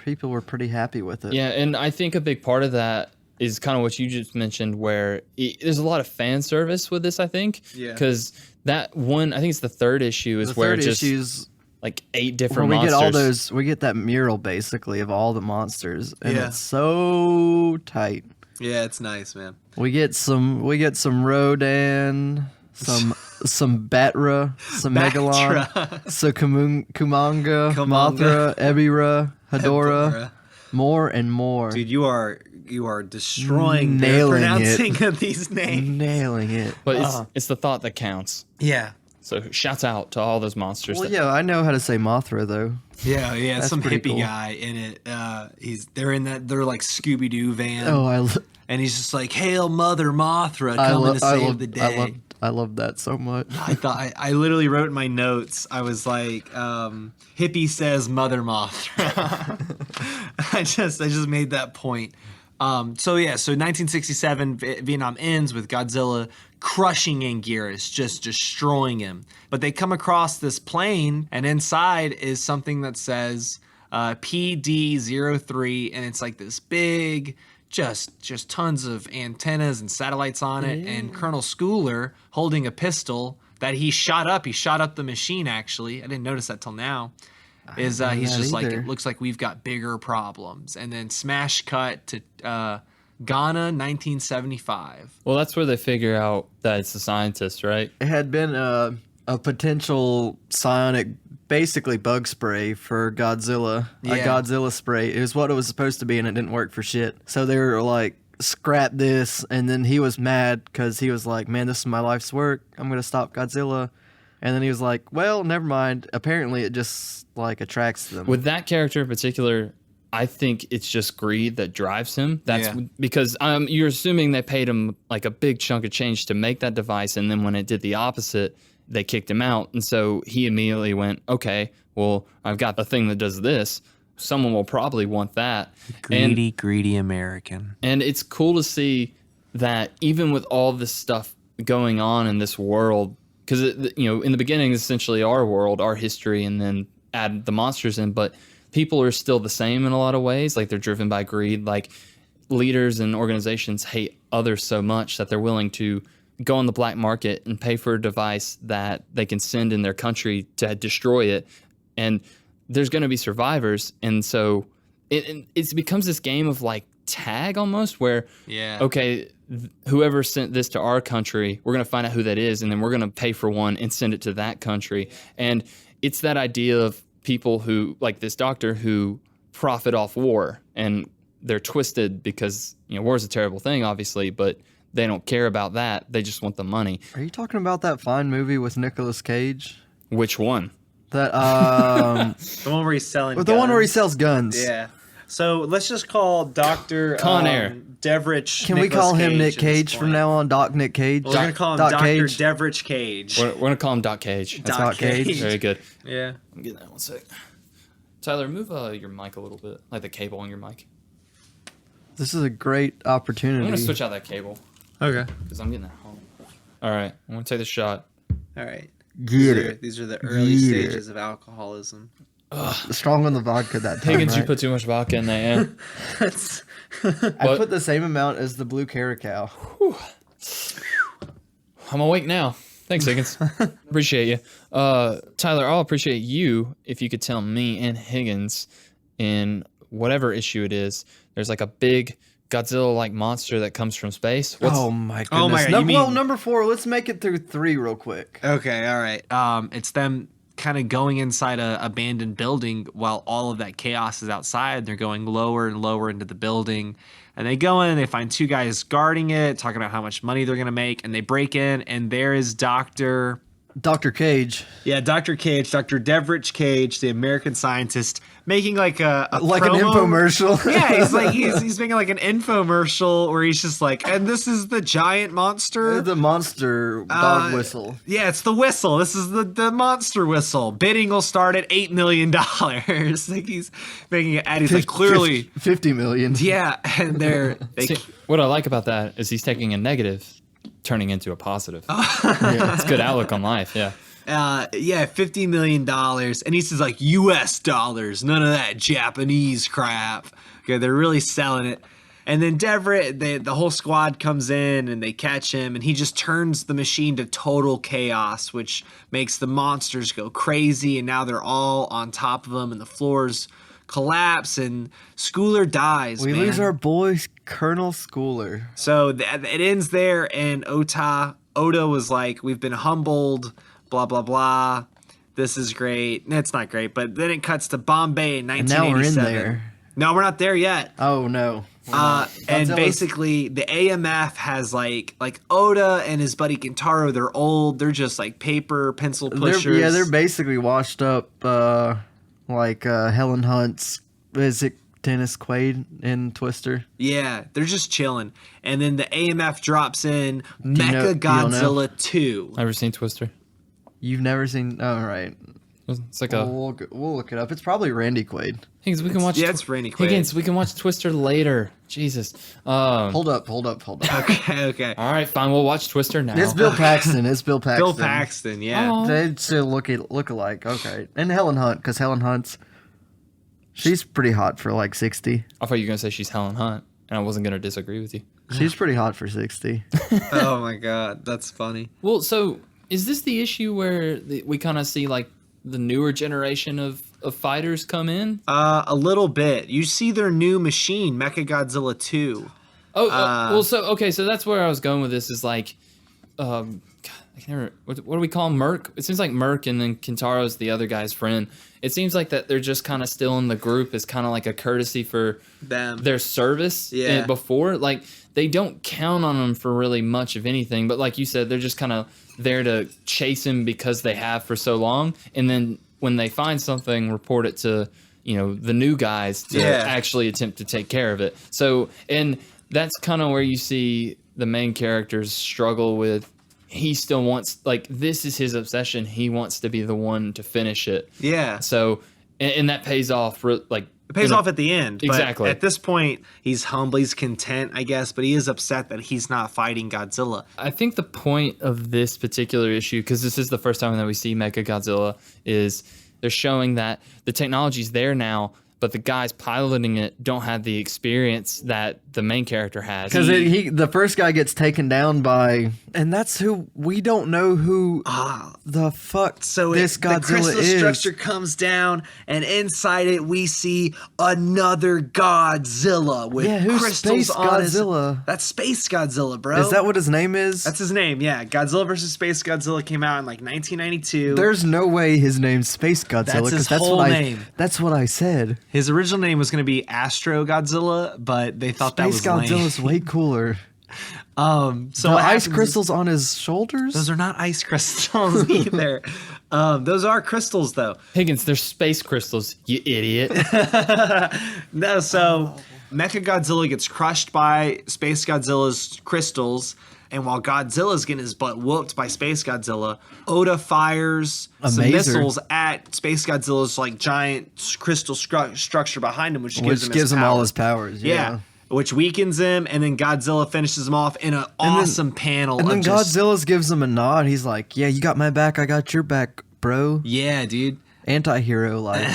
pretty happy with it. Yeah, and I think a big part of that is kind of what you just mentioned, where there's a lot of fan service with this, I think. Yeah. Because that one, I think it's the third issue, is The where third it's just issue's like 8 where different we monsters. we get that mural basically of all the monsters, and Yeah. it's so tight. Yeah, it's nice, man. We get some Rodan, some Batra, some Megalon, some Kumanga, Mothra, Ebira, Hedorah, more and more. Dude, you are destroying the Nailing pronouncing of these names. Nailing it. But it's the thought that counts. Yeah. So shouts out to all those monsters. Well, yeah, I know how to say Mothra though. Yeah, That's some pretty hippie cool. guy in it. They're like Scooby Doo van. Oh, And he's just like, "Hail Mother Mothra, coming to save the day." I love that so much. I literally wrote in my notes. I was like, "Hippie says Mother Mothra." I just made that point. So 1967, Vietnam ends with Godzilla crushing Anguirus, just destroying him. But they come across this plane, and inside is something that says PD-03, and it's like this big, just tons of antennas and satellites on it, and Colonel Schooler holding a pistol that he shot up. He shot up the machine, actually. I didn't notice that till now. He's just like, it looks like we've got bigger problems. And then smash cut to Ghana, 1975. Well, that's where they figure out that it's a scientist, right? It had been a potential psionic, basically bug spray for Godzilla. A Yeah. Godzilla spray. It was what it was supposed to be, and it didn't work for shit. So they were like, scrap this, and then he was mad because he was like, man, this is my life's work. I'm going to stop Godzilla. And then he was like, well, never mind. Apparently it just like attracts them. With that character in particular, I think it's just greed that drives him. That's Yeah. because you're assuming they paid him like a big chunk of change to make that device, and then when it did the opposite, they kicked him out. And so he immediately went, okay, well, I've got the thing that does this. Someone will probably want that. Greedy American. And it's cool to see that even with all this stuff going on in this world, because in the beginning, it's essentially our world, our history, and then add the monsters in, but people are still the same in a lot of ways. Like they're driven by greed. Like leaders and organizations hate others so much that they're willing to go on the black market and pay for a device that they can send in their country to destroy it. And there's going to be survivors. And so it becomes this game of like tag almost where, okay, whoever sent this to our country, we're going to find out who that is, and then we're going to pay for one and send it to that country. And it's that idea of people who, like this doctor, who profit off war, and they're twisted because, war is a terrible thing, obviously, but they don't care about that. They just want the money. Are you talking about that fine movie with Nicolas Cage? Which one? That The one where he's selling the guns. one where he sells guns. Yeah. So let's just call Dr. Con Air. Devrich. Can we call him Nick at this Cage from point. now on? Doc Nick Cage? We're going to call him Doc Dr. Cage? Devrich Cage. We're going to call him Doc Cage. That's Doc Cage. Very good. Yeah. I'm getting that one sec. Tyler, move your mic a little bit, like the cable on your mic. This is a great I'm opportunity. going to switch out that cable Okay. because I'm getting that home. All right, I'm going to take the shot. All right. Get it. These are the early Get stages of alcoholism. Strong on the vodka that time, Higgins, you right? put too much vodka in there, yeah? That's I put the same amount as the blue Caracal. I'm awake now. Thanks, Higgins. Appreciate you. Tyler, I'll appreciate you if you could tell me and Higgins in whatever issue it is, there's like a big Godzilla-like monster that comes from space. Oh my goodness. Oh my God, No, you mean- well, number 4. Let's make it through 3 real quick. okay. All right. It's them kind of going inside a abandoned building while all of that chaos is outside. They're going lower and lower into the building, and they go in and they find 2 guys guarding it, talking about how much money they're gonna make, and they break in, and there is Dr. Cage. Yeah, Dr. Cage, Dr. Devrich Cage, the American scientist, making like a Like promo. an infomercial. Yeah, he's like he's making like an infomercial where he's just like, and this is the giant monster. The monster dog whistle. Yeah, it's the whistle. This is the monster whistle. Bidding will start at $8 million. Like he's making it, and he's like clearly, 50 million. yeah, and See, what I like about that is he's taking a negative, turning into a positive. It's a good outlook on life, yeah. $50 million, and he says like US dollars, none of that Japanese crap. Okay, they're really selling it. And then Deverett, the whole squad comes in and they catch him, and he just turns the machine to total chaos, which makes the monsters go crazy, and now they're all on top of him, and the floors collapse, and Schooler dies. We man. lose our boy, Colonel Schooler. So it ends there, and Oda was like, we've been humbled, blah, blah, blah. This is great. It's not great, but then it cuts to Bombay in 1987. And now we're in there. No, we're not there yet. Oh, no. And Godzilla's- basically, the AMF has like Oda and his buddy Kintaro, they're old. They're just like paper, pencil pushers. They're basically washed up like Helen Hunt's, is it Dennis Quaid in Twister? Yeah, they're just chilling. And then the AMF drops in you know- Mecha you don't know? Godzilla 2. Ever seen Twister? You've never seen... Oh, right. It's like a... We'll look it up. It's probably Randy Quaid. Higgins, we can watch... Yeah, it's Randy Quaid. Higgins, we can watch Twister later. Jesus. Hold up. Okay. All right, fine. We'll watch Twister now. It's Bill Paxton. Bill Paxton, yeah. Oh. They still look alike. Okay. And Helen Hunt, because Helen Hunt's... She's pretty hot for like 60. I thought you were going to say she's Helen Hunt, and I wasn't going to disagree with you. She's pretty hot for 60. Oh my god, that's funny. Well, so Is this the issue where we kind of see like the newer generation of fighters come in? A little bit. You see their new machine, Mechagodzilla 2. Oh, well, so that's where I was going with this. Is like, God, I can't remember, what do we call him? Merc? It seems like Merc, and then Kintaro's the other guy's friend. It seems like that they're just kind of still in the group as kind of like a courtesy for Them. their service. Yeah. Before, like, they don't count on them for really much of anything. But like you said, they're just kind of there to chase him because they have for so long. And then when they find something, report it to, the new guys to actually attempt to take care of it. So, and that's kind of where you see the main characters struggle with. He still wants, like, this is his obsession. He wants to be the one to finish it. Yeah. So, and that pays off, like... It pays off at the end. Exactly. But at this point, he's humble, he's content, I guess, but he is upset that he's not fighting Godzilla. I think the point of this particular issue, because this is the first time that we see Mechagodzilla, is they're showing that the technology's there now, but the guys piloting it don't have the experience that the main character has. Because the first guy gets taken down by, and that's who we don't know who the fuck this Godzilla the crystal is. structure comes down, and inside it we see another Godzilla with who's crystals Space on Godzilla? That's Space Godzilla, bro. Is that what his name is? That's his name, yeah. Godzilla vs. Space Godzilla came out in like 1992. There's no way his name's Space Godzilla. That's his 'cause whole name. That's what I said. His original name was going to be Astro Godzilla, but they thought that was Godzilla's way cooler. So the ice crystals on his shoulders? Those are not ice crystals either. Those are crystals, though. Higgins, they're space crystals, you idiot. No, so Mechagodzilla gets crushed by Space Godzilla's crystals, and while Godzilla's getting his butt whooped by Space Godzilla, Oda fires some missiles at Space Godzilla's like giant crystal structure behind him, which gives him all his powers. Yeah. Which weakens him, and then Godzilla finishes him off in an awesome panel. And then Godzilla gives him a nod. He's like, "Yeah, you got my back. I got your back, bro." Yeah, dude. Anti-hero like.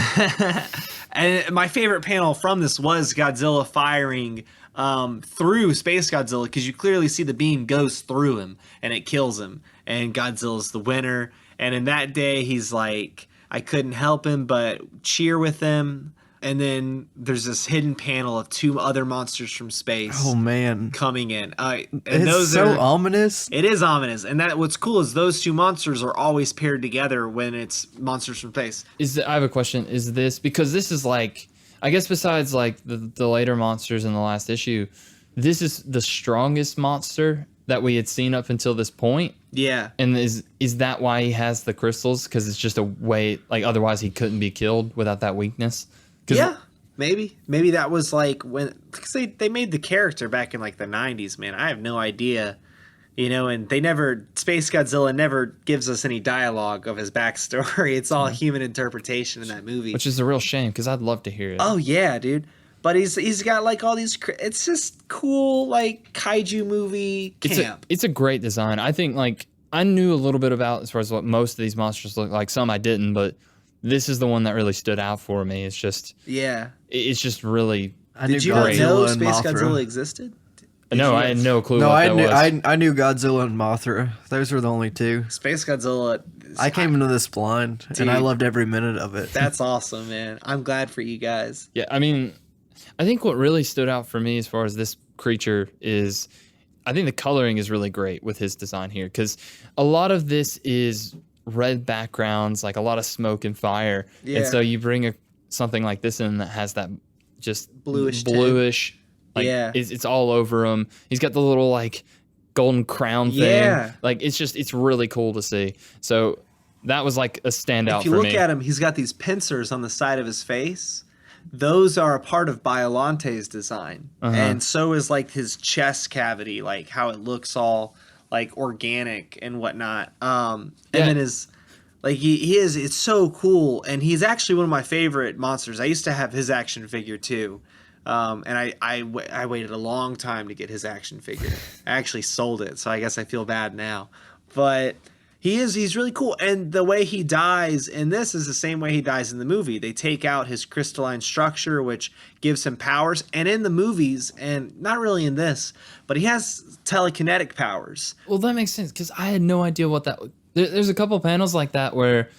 And my favorite panel from this was Godzilla firing through Space Godzilla, because you clearly see the beam goes through him and it kills him, and Godzilla's the winner. And in that day, he's like, I couldn't help him but cheer with him. And then there's this hidden panel of two other monsters from space. Oh man, coming in. And it's those so ominous. It is ominous, and what's cool is those two monsters are always paired together when it's monsters from space. I have a question. Is this because this is like, I guess besides like the later monsters in the last issue, this is the strongest monster that we had seen up until this point? Yeah. And is that why he has the crystals? Because it's just a way, like otherwise he couldn't be killed without that weakness? Yeah, maybe that was like when, because they made the character back in like the 90s, man. I have no idea, and Space Godzilla never gives us any dialogue of his backstory. It's all human interpretation in that movie, which is a real shame because I'd love to hear it. Oh yeah, dude. But he's got like all these, it's just cool, like kaiju movie camp. It's a great design. I think like I knew a little bit about as far as what most of these monsters look like. Some I didn't, but this is the one that really stood out for me. It's just it's just really. Did you not know Space Godzilla existed? No, I had no clue. I knew Godzilla and Mothra. Those were the only two. Space Godzilla. I came into this blind, and I loved every minute of it. That's awesome, man. I'm glad for you guys. Yeah, I mean, I think what really stood out for me as far as this creature is, I think the coloring is really great with his design here, because a lot of this is red backgrounds, like a lot of smoke and fire, and so you bring something like this in that has that just bluish like it's all over him. He's got the little like golden crown thing. Like it's really cool to see. So that was like a standout for me. If you look at him, he's got these pincers on the side of his face. Those are a part of Biolante's design, and so is like his chest cavity, like how it looks all like organic and whatnot. And then his, like he is, it's so cool. And he's actually one of my favorite monsters. I used to have his action figure too. And I waited a long time to get his action figure. I actually sold it, so I guess I feel bad now. But he's really cool. And the way he dies in this is the same way he dies in the movie. They take out his crystalline structure, which gives him powers. And in the movies, and not really in this, but he has telekinetic powers. Well, that makes sense, because I had no idea what that There's a couple panels like that where,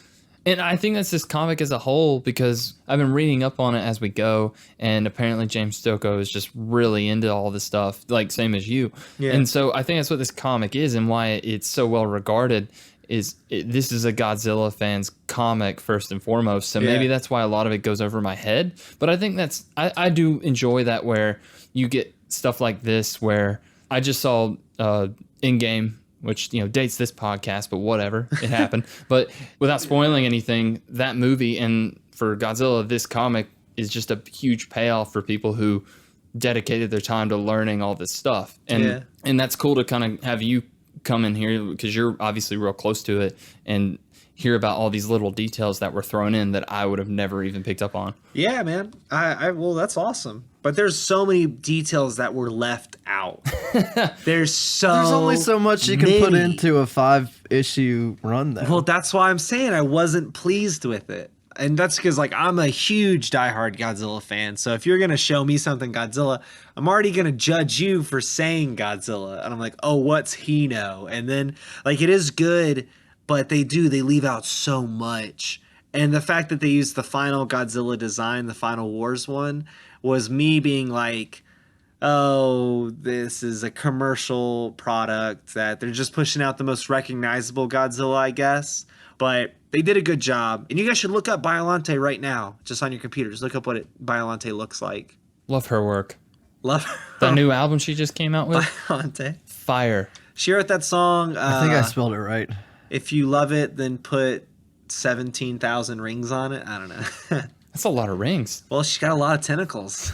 and I think that's this comic as a whole because I've been reading up on it as we go, and apparently James Stokoe is just really into all this stuff, like same as you. Yeah. And so I think that's what this comic is and why it's so well regarded. This is a Godzilla fan's comic first and foremost, so maybe that's why a lot of it goes over my head. But I think I do enjoy that where you get stuff like this where I just saw in-game, which dates this podcast, but whatever, it happened. But without spoiling anything, that movie and for Godzilla, this comic is just a huge payoff for people who dedicated their time to learning all this stuff, and that's cool to kind of have you come in here because you're obviously real close to it and hear about all these little details that were thrown in that I would have never even picked up on. Yeah, man. Well, that's awesome. But there's so many details that were left out. There's only so much you can put into a 5-issue run, though. Well, that's why I'm saying I wasn't pleased with it. And that's because, like, I'm a huge diehard Godzilla fan. So if you're going to show me something Godzilla, I'm already going to judge you for saying Godzilla. And I'm like, oh, what's he know? And then, like, it is good, but they leave out so much. And the fact that they used the final Godzilla design, the Final Wars one, was me being like, oh, this is a commercial product that they're just pushing out the most recognizable Godzilla, I guess. But they did a good job. And you guys should look up Biollante right now, just on your computer. Just look up what Biollante looks like. Love her work. Love her. The new album she just came out with. Biollante. Fire. She wrote that song. I think I spelled it right. If you love it, then put 17,000 rings on it. I don't know. That's a lot of rings. Well, she's got a lot of tentacles.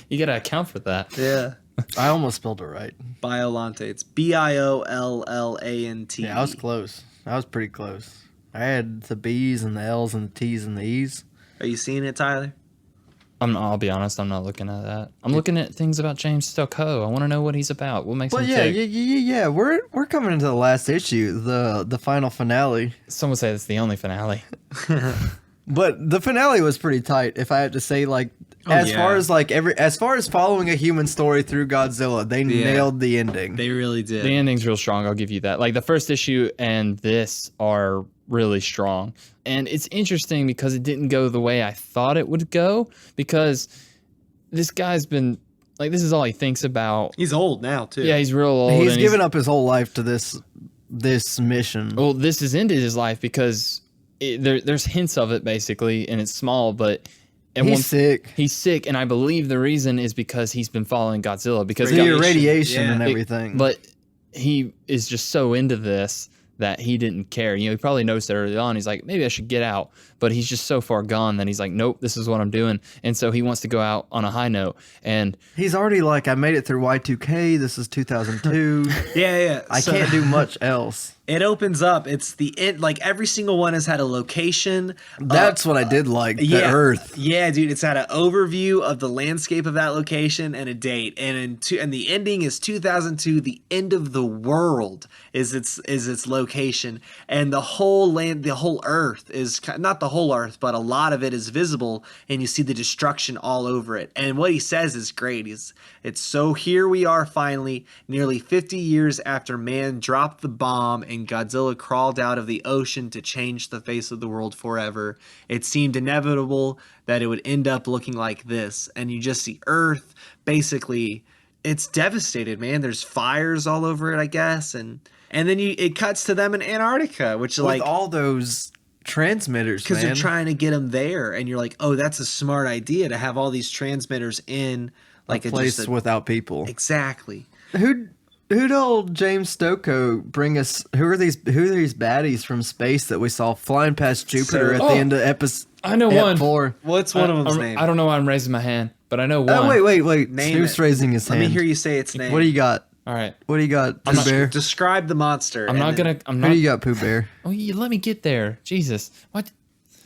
You got to account for that. Yeah. I almost spelled it right. Biollante. It's Biollant. Yeah, I was close. I was pretty close. I had the B's and the L's and the T's and the E's. Are you seeing it, Tyler? I'll be honest, I'm not looking at that. I'm looking at things about James Stokoe. I want to know what he's about. What makes him tick? Yeah. We're coming into the last issue, the final finale. Some would say it's the only finale. But the finale was pretty tight, if I have to say. Like, as far as following a human story through Godzilla, they nailed the ending. They really did. The ending's real strong. I'll give you that. Like the first issue and this are really strong, and it's interesting because it didn't go the way I thought it would go. Because this guy's been like, this is all he thinks about. He's old now too. Yeah, he's real old. He's given up his whole life to this mission. Well, this has ended his life because there's hints of it basically, and it's small, but. He's sick. He's sick, and I believe the reason is because he's been following Godzilla. Because the irradiation and everything. But he is just so into this that he didn't care. He probably noticed it early on. He's like, maybe I should get out. But he's just so far gone that he's like, nope, this is what I'm doing. And so he wants to go out on a high note. And he's already like, I made it through Y2K. This is 2002. Yeah. I can't do much else. It opens up. It's the end. Like every single one has had a location. That's what I did like. The Earth. Yeah, dude. It's had an overview of the landscape of that location and a date. And the ending is 2002. The end of the world is its location, and the whole land, the whole Earth is not the whole Earth, but a lot of it is visible, and you see the destruction all over it. And what he says is great. It's so here we are finally, nearly 50 years after man dropped the bomb and Godzilla crawled out of the ocean to change the face of the world forever. It seemed inevitable that it would end up looking like this. And you just see Earth, basically, it's devastated, man. There's fires all over it, I guess. And then it cuts to them in Antarctica, which is like all those transmitters, because they're trying to get them there. And you're like, oh, that's a smart idea to have all these transmitters in like a place without people. Exactly. Who told James Stokoe bring us? Who are these baddies from space that we saw flying past Jupiter at the end of episode? I know one. 4? What's one of them's name? I don't know why I'm raising my hand, but I know one. Wait. Snoop's raising his hand. Let me hear you say its name. What do you got? All right. What do you got, Pooh Bear? Describe the monster. I'm not. Who do you got, Pooh Bear? Oh, you let me get there. Jesus. What?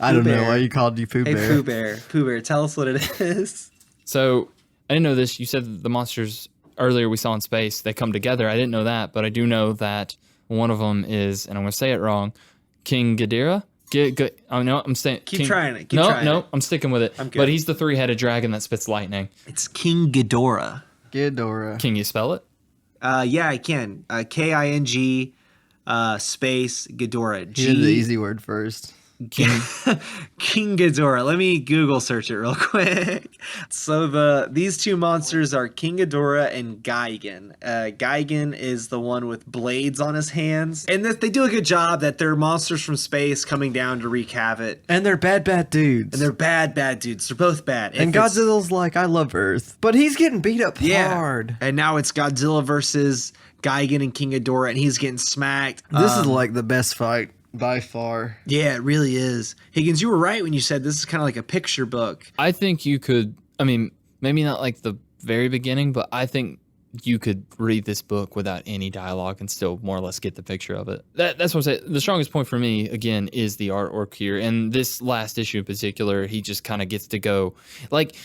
I don't know why you called you Pooh Bear. Hey, Pooh Bear. Pooh Bear, tell us what it is. So, I didn't know this. You said the monsters earlier we saw in space, they come together. I didn't know that, but I do know that one of them is, and I'm going to say it wrong, King Ghidorah? I'm saying. Keep trying it. No, I'm sticking with it. I'm good. But he's the three-headed dragon that spits lightning. It's King Ghidorah. Ghidorah. Can you spell it? Yeah, I can. King space Ghidorah. You did the easy word first. King Ghidorah. Let me Google search it real quick. So these two monsters are King Ghidorah and Gigan. Gigan is the one with blades on his hands, and they do a good job that they're monsters from space coming down to wreak havoc. And they're bad dudes. And they're bad dudes. They're both bad. And Godzilla's like, I love Earth, but he's getting beat up hard. And now it's Godzilla versus Gigan and King Ghidorah, and he's getting smacked. This is like the best fight by far. Yeah, it really is. Higgins, you were right when you said this is kind of like a picture book. I think you could, I mean, maybe not like the very beginning, but I think you could read this book without any dialogue and still more or less get the picture of it. That's what I'm saying. The strongest point for me, again, is the artwork here. And this last issue in particular, he just kind of gets to go. Like,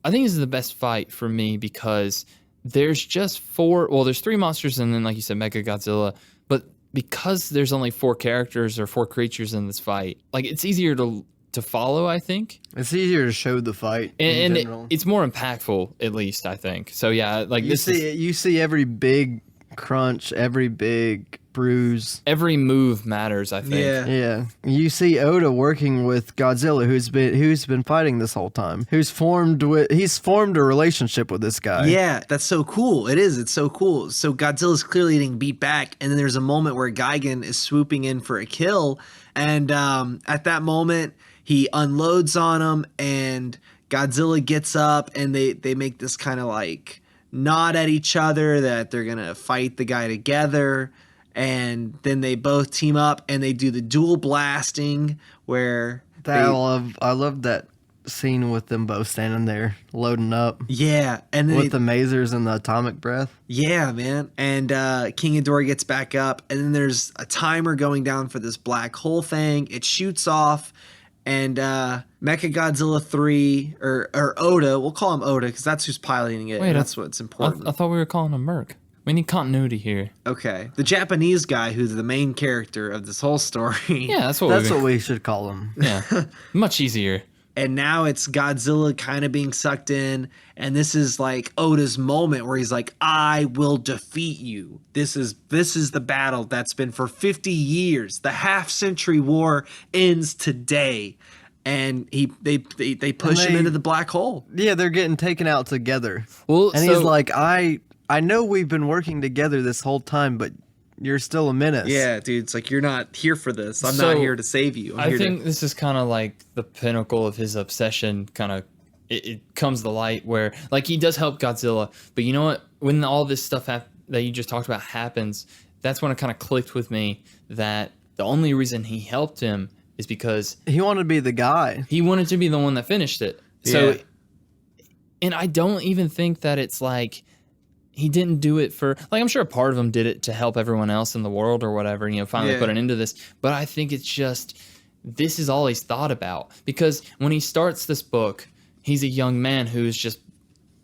I think this is the best fight for me because there's just there's 3 monsters and then, like you said, Mecha Godzilla. But because there's only 4 characters or 4 creatures in this fight, like, it's easier to follow, I think. It's easier to show the fight and it's more impactful, at least, I think. So yeah, like you see every big crunch, every big bruise, every move matters, I think. Yeah. You see Oda working with Godzilla, who's been fighting this whole time. He's formed a relationship with this guy. Yeah, that's so cool. It is. It's so cool. So Godzilla's clearly getting beat back, and then there's a moment where Gigan is swooping in for a kill, and at that moment he unloads on him, and Godzilla gets up, and they make this kind of like nod at each other that they're gonna fight the guy together. And then they both team up and they do the dual blasting where I love that scene with them both standing there loading up. Yeah, and then with the masers and the atomic breath. Yeah, man. And King Ghidorah gets back up, and then there's a timer going down for this black hole thing. It shoots off, and Mechagodzilla 3 or Oda, we'll call him Oda because that's who's piloting it. Wait, that's what's important. I thought we were calling him Merc. We need continuity here. Okay. The Japanese guy who's the main character of this whole story. Yeah, that's what we should call him. Yeah. Much easier. And now it's Godzilla kind of being sucked in. And this is like Oda's moment where he's like, I will defeat you. This is the battle that's been for 50 years. The half-century war ends today. And they push him into the black hole. Yeah, they're getting taken out together. Well, and he's like, I know we've been working together this whole time, but you're still a menace. Yeah, dude. It's like, you're not here for this. I'm not here to save you. I think this is kind of like the pinnacle of his obsession. Kind of, it comes to light where, like, he does help Godzilla. But you know what? When all this stuff that you just talked about happens, that's when it kind of clicked with me that the only reason he helped him is because he wanted to be the guy. He wanted to be the one that finished it. So, and I don't even think that it's like he didn't do it for, like, I'm sure a part of him did it to help everyone else in the world or whatever, finally put an end to this. But I think it's just, this is all he's thought about. Because when he starts this book, he's a young man who's just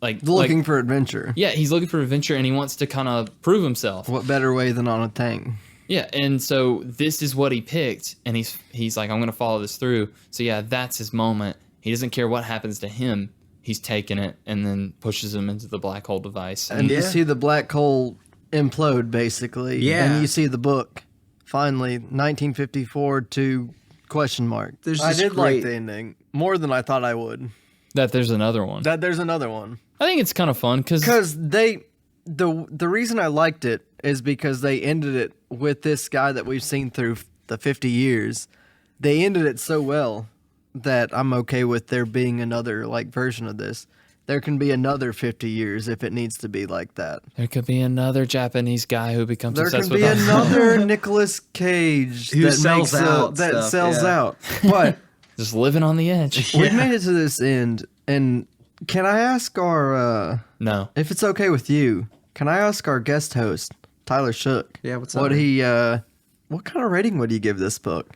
looking for adventure. Yeah, he's looking for adventure and he wants to kind of prove himself. What better way than on a tank? Yeah, and so this is what he picked, and he's like, I'm going to follow this through. So yeah, that's his moment. He doesn't care what happens to him. He's taking it and then pushes him into the black hole device. And you see the black hole implode, basically. Yeah. And you see the book, finally, 1954 to question mark. I did like the ending, more than I thought I would. That there's another one. I think it's kind of fun because the reason I liked it is because they ended it with this guy that we've seen through the 50 years. They ended it so well that I'm okay with there being another version of this. There can be another 50 years if it needs to be like that. There could be another Japanese guy who becomes obsessed with There can be another Nicolas Cage who sells out. But just living on the edge. We've made it to this end, and can I ask our no, if it's okay with you, can I ask our guest host, Tyler Shook? Yeah, what's up? What kind of rating would you give this book?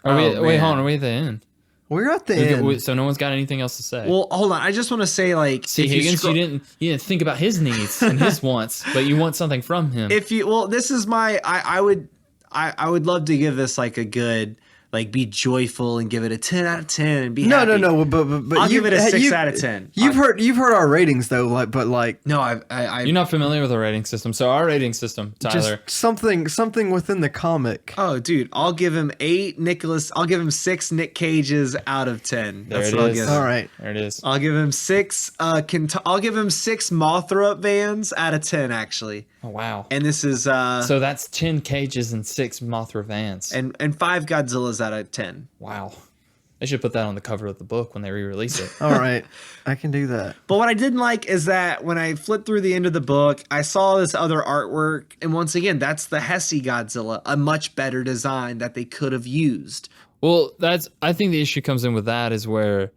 Wait, hold on, are we at the end? We're at the end. So no one's got anything else to say. Well, hold on. I just want to say, see, Higgins, you didn't think about his needs and his wants, but you want something from him. This is my. I would love to give this a good like be joyful and give it a 10 out of 10 and be No, happy. no, but I'll give it a 6 you- out of 10. You've heard our ratings though, but No, I You're not familiar with our rating system. So our rating system, Tyler. just something within the comic. Oh, dude, I'll give him 8 Nicholas. I'll give him 6 Nick Cages out of 10. There That's it what I'll is. give him. All right. There it is. I'll give him 6. I'll give him 6 Mothra Vans out of 10, actually. Oh, wow. And this is So that's 10 cages and 6 Mothra Vans. and 5 Godzillas out of 10. Wow. They should put that on the cover of the book when they re-release it. All right. I can do that. But what I didn't like is that when I flipped through the end of the book, I saw this other artwork, and once again, that's the Hesse Godzilla, a much better design that they could have used. Well, I think the issue comes in with that is where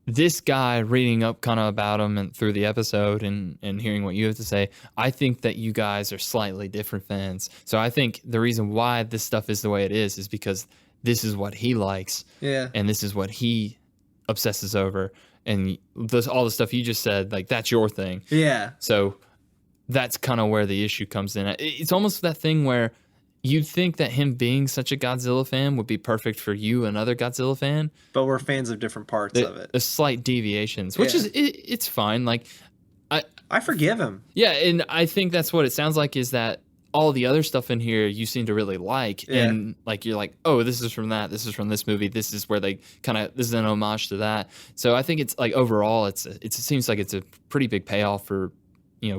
this guy reading up kind of about him and through the episode and hearing what you have to say, I think that you guys are slightly different fans. So I think the reason why this stuff is the way it is because this is what he likes. Yeah. And this is what he obsesses over. And all the stuff you just said, like, that's your thing. Yeah. So that's kind of where the issue comes in. It's almost that thing where you'd think that him being such a Godzilla fan would be perfect for you, another Godzilla fan. But we're fans of different parts of it. There's slight deviations, which Yeah. is it's fine. Like, I forgive him. yeah, and I think that's what it sounds like is that all the other stuff in here you seem to really like, Yeah. and like you're like, oh, this is from that, this is from this movie, this is where they this is an homage to that. So I think it's like overall, it seems like it's a pretty big payoff for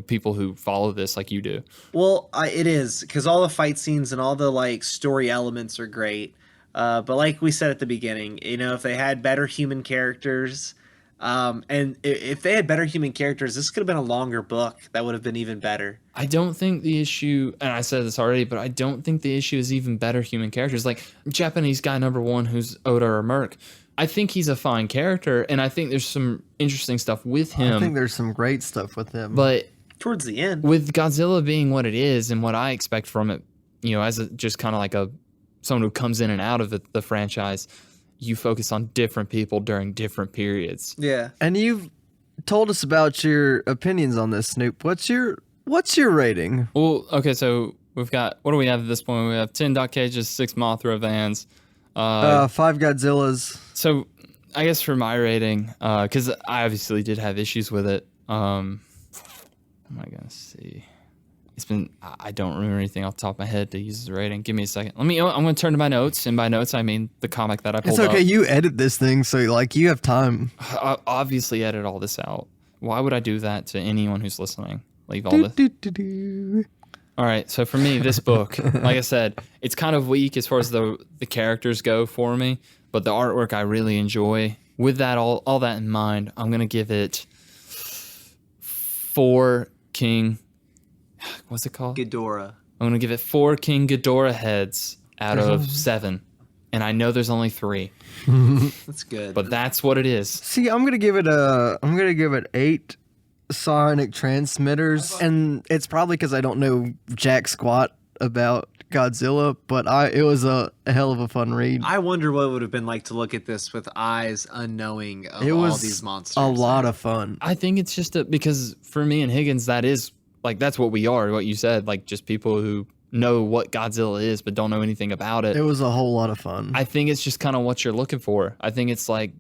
people who follow this like you do. Well, it is, because all the fight scenes and all the like story elements are great. But like we said at the beginning, if they had better human characters, and if they had better human characters, this could have been a longer book that would have been even better. I don't think the issue, and I said this already, but I don't think the issue is even better human characters. Like Japanese guy number 1, who's Oda or Merc, I think he's a fine character, and I think there's some interesting stuff with him. I think there's some great stuff with him. But Towards the end, with Godzilla being what it is and what I expect from it, as just kind of like someone who comes in and out of the franchise, you focus on different people during different periods. yeah. And you've told us about your opinions on this, Snoop. What's your rating? Well, okay, so we've got, what do we have at this point? We have 10 Doc Cages, 6 Mothra Vans. 5 Godzillas. So I guess for my rating, because I obviously did have issues with it. What am I going to see? I don't remember anything off the top of my head to use as a rating. Give me a second. I'm going to turn to my notes. And by notes, I mean the comic that I pulled It's okay. up. You edit this thing, so like you have time. I obviously edit all this out. Why would I do that to anyone who's listening? Leave all this. All right. So for me, this book, like I said, it's kind of weak as far as the characters go for me, but the artwork I really enjoy. With that, all that in mind, I'm going to give it 4 King. What's it called? Ghidorah. I'm going to give it 4 King Ghidorah heads out of 7. And I know there's only 3, That's good. but that's what it is. See, I'm gonna give it 8 sonic transmitters, and it's probably because I don't know jack squat about Godzilla, but it was a hell of a fun read. I wonder what it would have been like to look at this with eyes unknowing of It was all these monsters. a lot of fun. I think it's just because for me and Higgins, that's what we are, what you said, like just people who know what Godzilla is but don't know anything about it. It was a whole lot of fun. I think it's just kind of what you're looking for. I think it's like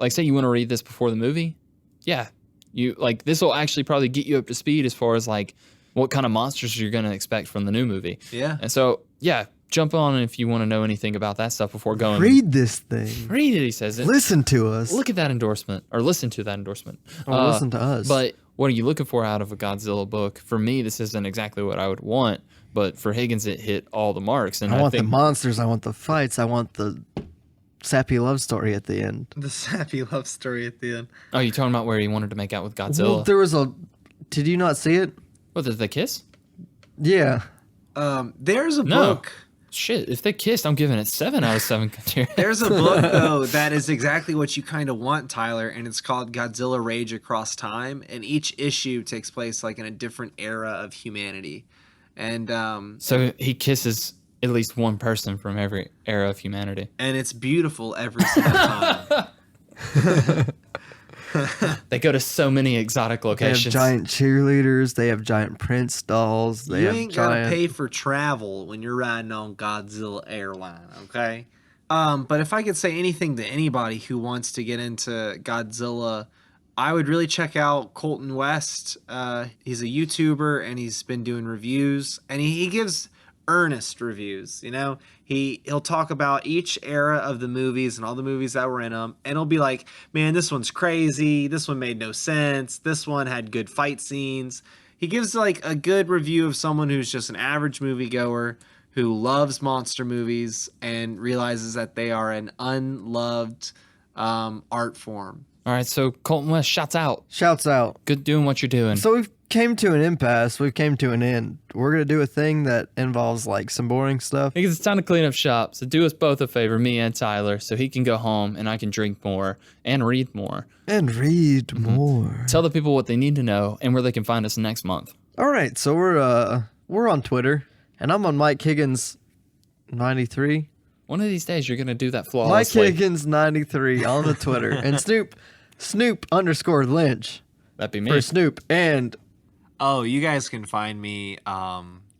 say you want to read this before the movie. Yeah. This will actually probably get you up to speed as far as like what kind of monsters you're going to expect from the new movie. Yeah. And so, yeah, jump on if you want to know anything about that stuff before going. Read this thing. Read it, he says. Listen to us. Look at that endorsement, or listen to that endorsement. Or listen to us. But what are you looking for out of a Godzilla book? For me, this isn't exactly what I would want, but for Higgins, it hit all the marks. And I want think, the monsters. I want the fights. I want the sappy love story at the end. The sappy love story at the end. Oh, you talking about where he wanted to make out with Godzilla? Well, there was Did you not see it? What, did they kiss? Yeah. There's a No. book. Shit, if they kissed, I'm giving it 7 out of 7. There's a book though that is exactly what you kind of want, Tyler, and it's called Godzilla Rage Across Time, and each issue takes place like in a different era of humanity. And So he kisses at least one person from every era of humanity. and it's beautiful every single time. They go to so many exotic They have locations. giant cheerleaders. They have giant Prince dolls. They You have ain't giant. gotta pay for travel when you're riding on Godzilla Airline, okay? But if I could say anything to anybody who wants to get into Godzilla, I would really check out Colton West. He's a YouTuber and he's been doing reviews, and he gives earnest reviews. You know, he'll talk about each era of the movies and all the movies that were in them, and he'll be like, "Man, this one's crazy. This one made no sense. This one had good fight scenes." He gives like a good review of someone who's just an average moviegoer who loves monster movies and realizes that they are an unloved art form. All right, so Colton West, shouts out. Shouts out. Good doing what you're doing. So we've came to an impasse. We've came to an end. We're gonna do a thing that involves like some boring stuff. Because it's time to clean up shop. So do us both a favor, me and Tyler, so he can go home and I can drink more and read more. And read more. Tell the people what they need to know and where they can find us next month. All right, so we're on Twitter, and I'm on Mike Higgins 93. One of these days, you're going to do that Mike flawlessly. Higgins 93 on the Twitter, and Snoop_Lynch That'd be me. for Snoop. And Oh, you guys can find me.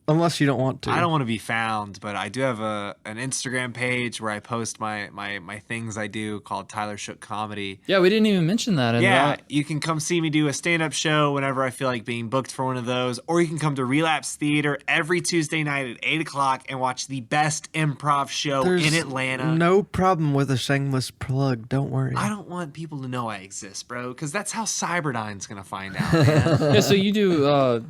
unless you don't want to, I don't want to be found, but I do have an Instagram page where I post my things I do called Tyler Shook Comedy. Yeah, we didn't even mention that. In Yeah, that. you can come see me do a stand-up show whenever I feel like being booked for one of those, or you can come to Relapse Theater every Tuesday night at 8 o'clock and watch the best improv show There's in Atlanta. no problem with a shameless plug. Don't worry. I don't want people to know I exist, bro, because that's how Cyberdyne's gonna find out, man. Yeah, so you do a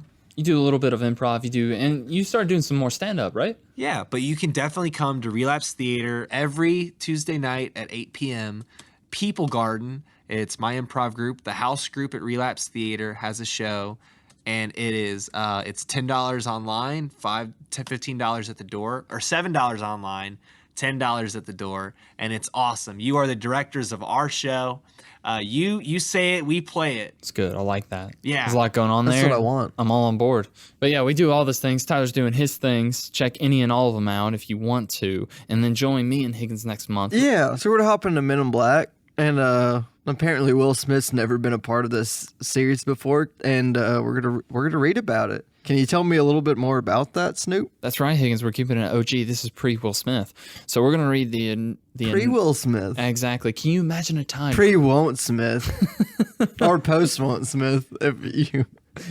little bit of improv. And you started doing some more stand-up, right? Yeah, but you can definitely come to Relapse Theater every Tuesday night at 8 p.m. People Garden, it's my improv group. The house group at Relapse Theater has a show, and it's $10 online, $5 to $15 at the door, or $7 online, $10 at the door, and it's awesome. You are the directors of our show. You say it, we play it. It's good. I like that. Yeah. There's a lot going on That's there. what I want. I'm all on board. But yeah, we do all those things. Tyler's doing his things. Check any and all of them out if you want to. And then join me and Higgins next month. Yeah, so we're gonna hop into Men in Black, and apparently Will Smith's never been a part of this series before, and we're gonna read about it. Can you tell me a little bit more about that, Snoop? That's right, Higgins. We're keeping it OG. This is pre-Will Smith. So we're going to read the Pre-Will Smith, Exactly. Can you imagine a time? pre-Won't Smith, or post-Won't Smith, if you.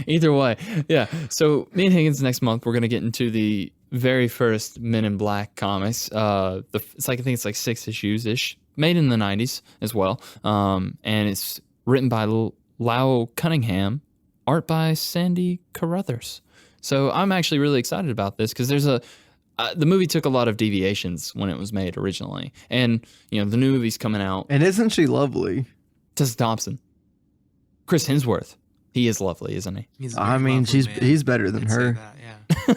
Either way. Yeah. So me and Higgins next month, we're going to get into the very first Men in Black comics. I think it's like 6 issues-ish, made in the 90s as well. And it's written by Lau Cunningham, art by Sandy Carruthers. So I'm actually really excited about this because the movie took a lot of deviations when it was made originally. And, the new movie's coming out. And isn't she lovely? Tessa Thompson. Chris Hemsworth. He is lovely, isn't he? He's a very lovely man. he's better than I'd say her. that,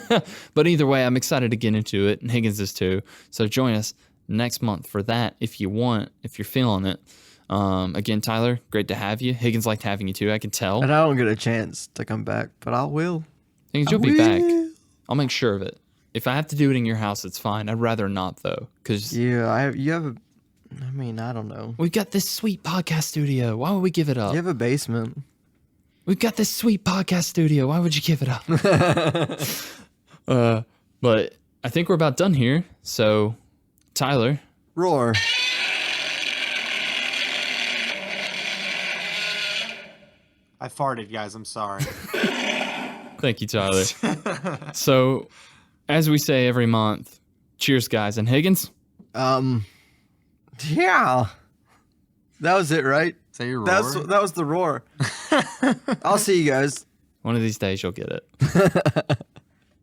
yeah. But either way, I'm excited to get into it, and Higgins is too. So join us next month for that if you want, if you're feeling it. Again, Tyler, great to have you. Higgins liked having you too, I can tell. And I don't get a chance to come back, but I will. Higgins, you'll be back. I'll make sure of it. If I have to do it in your house, it's fine. I'd rather not, though, because Yeah, I don't know. we've got this sweet podcast studio. Why would we give it up? You have a basement. We've got this sweet podcast studio. Why would you give it up? But I think we're about done here. So, Tyler. Roar. I farted, guys. I'm sorry. Thank you, Tyler. So, as we say every month, cheers, guys. And Higgins? Yeah. That was it, right? Is that your roar? That was the roar. I'll see you guys. One of these days, you'll get it.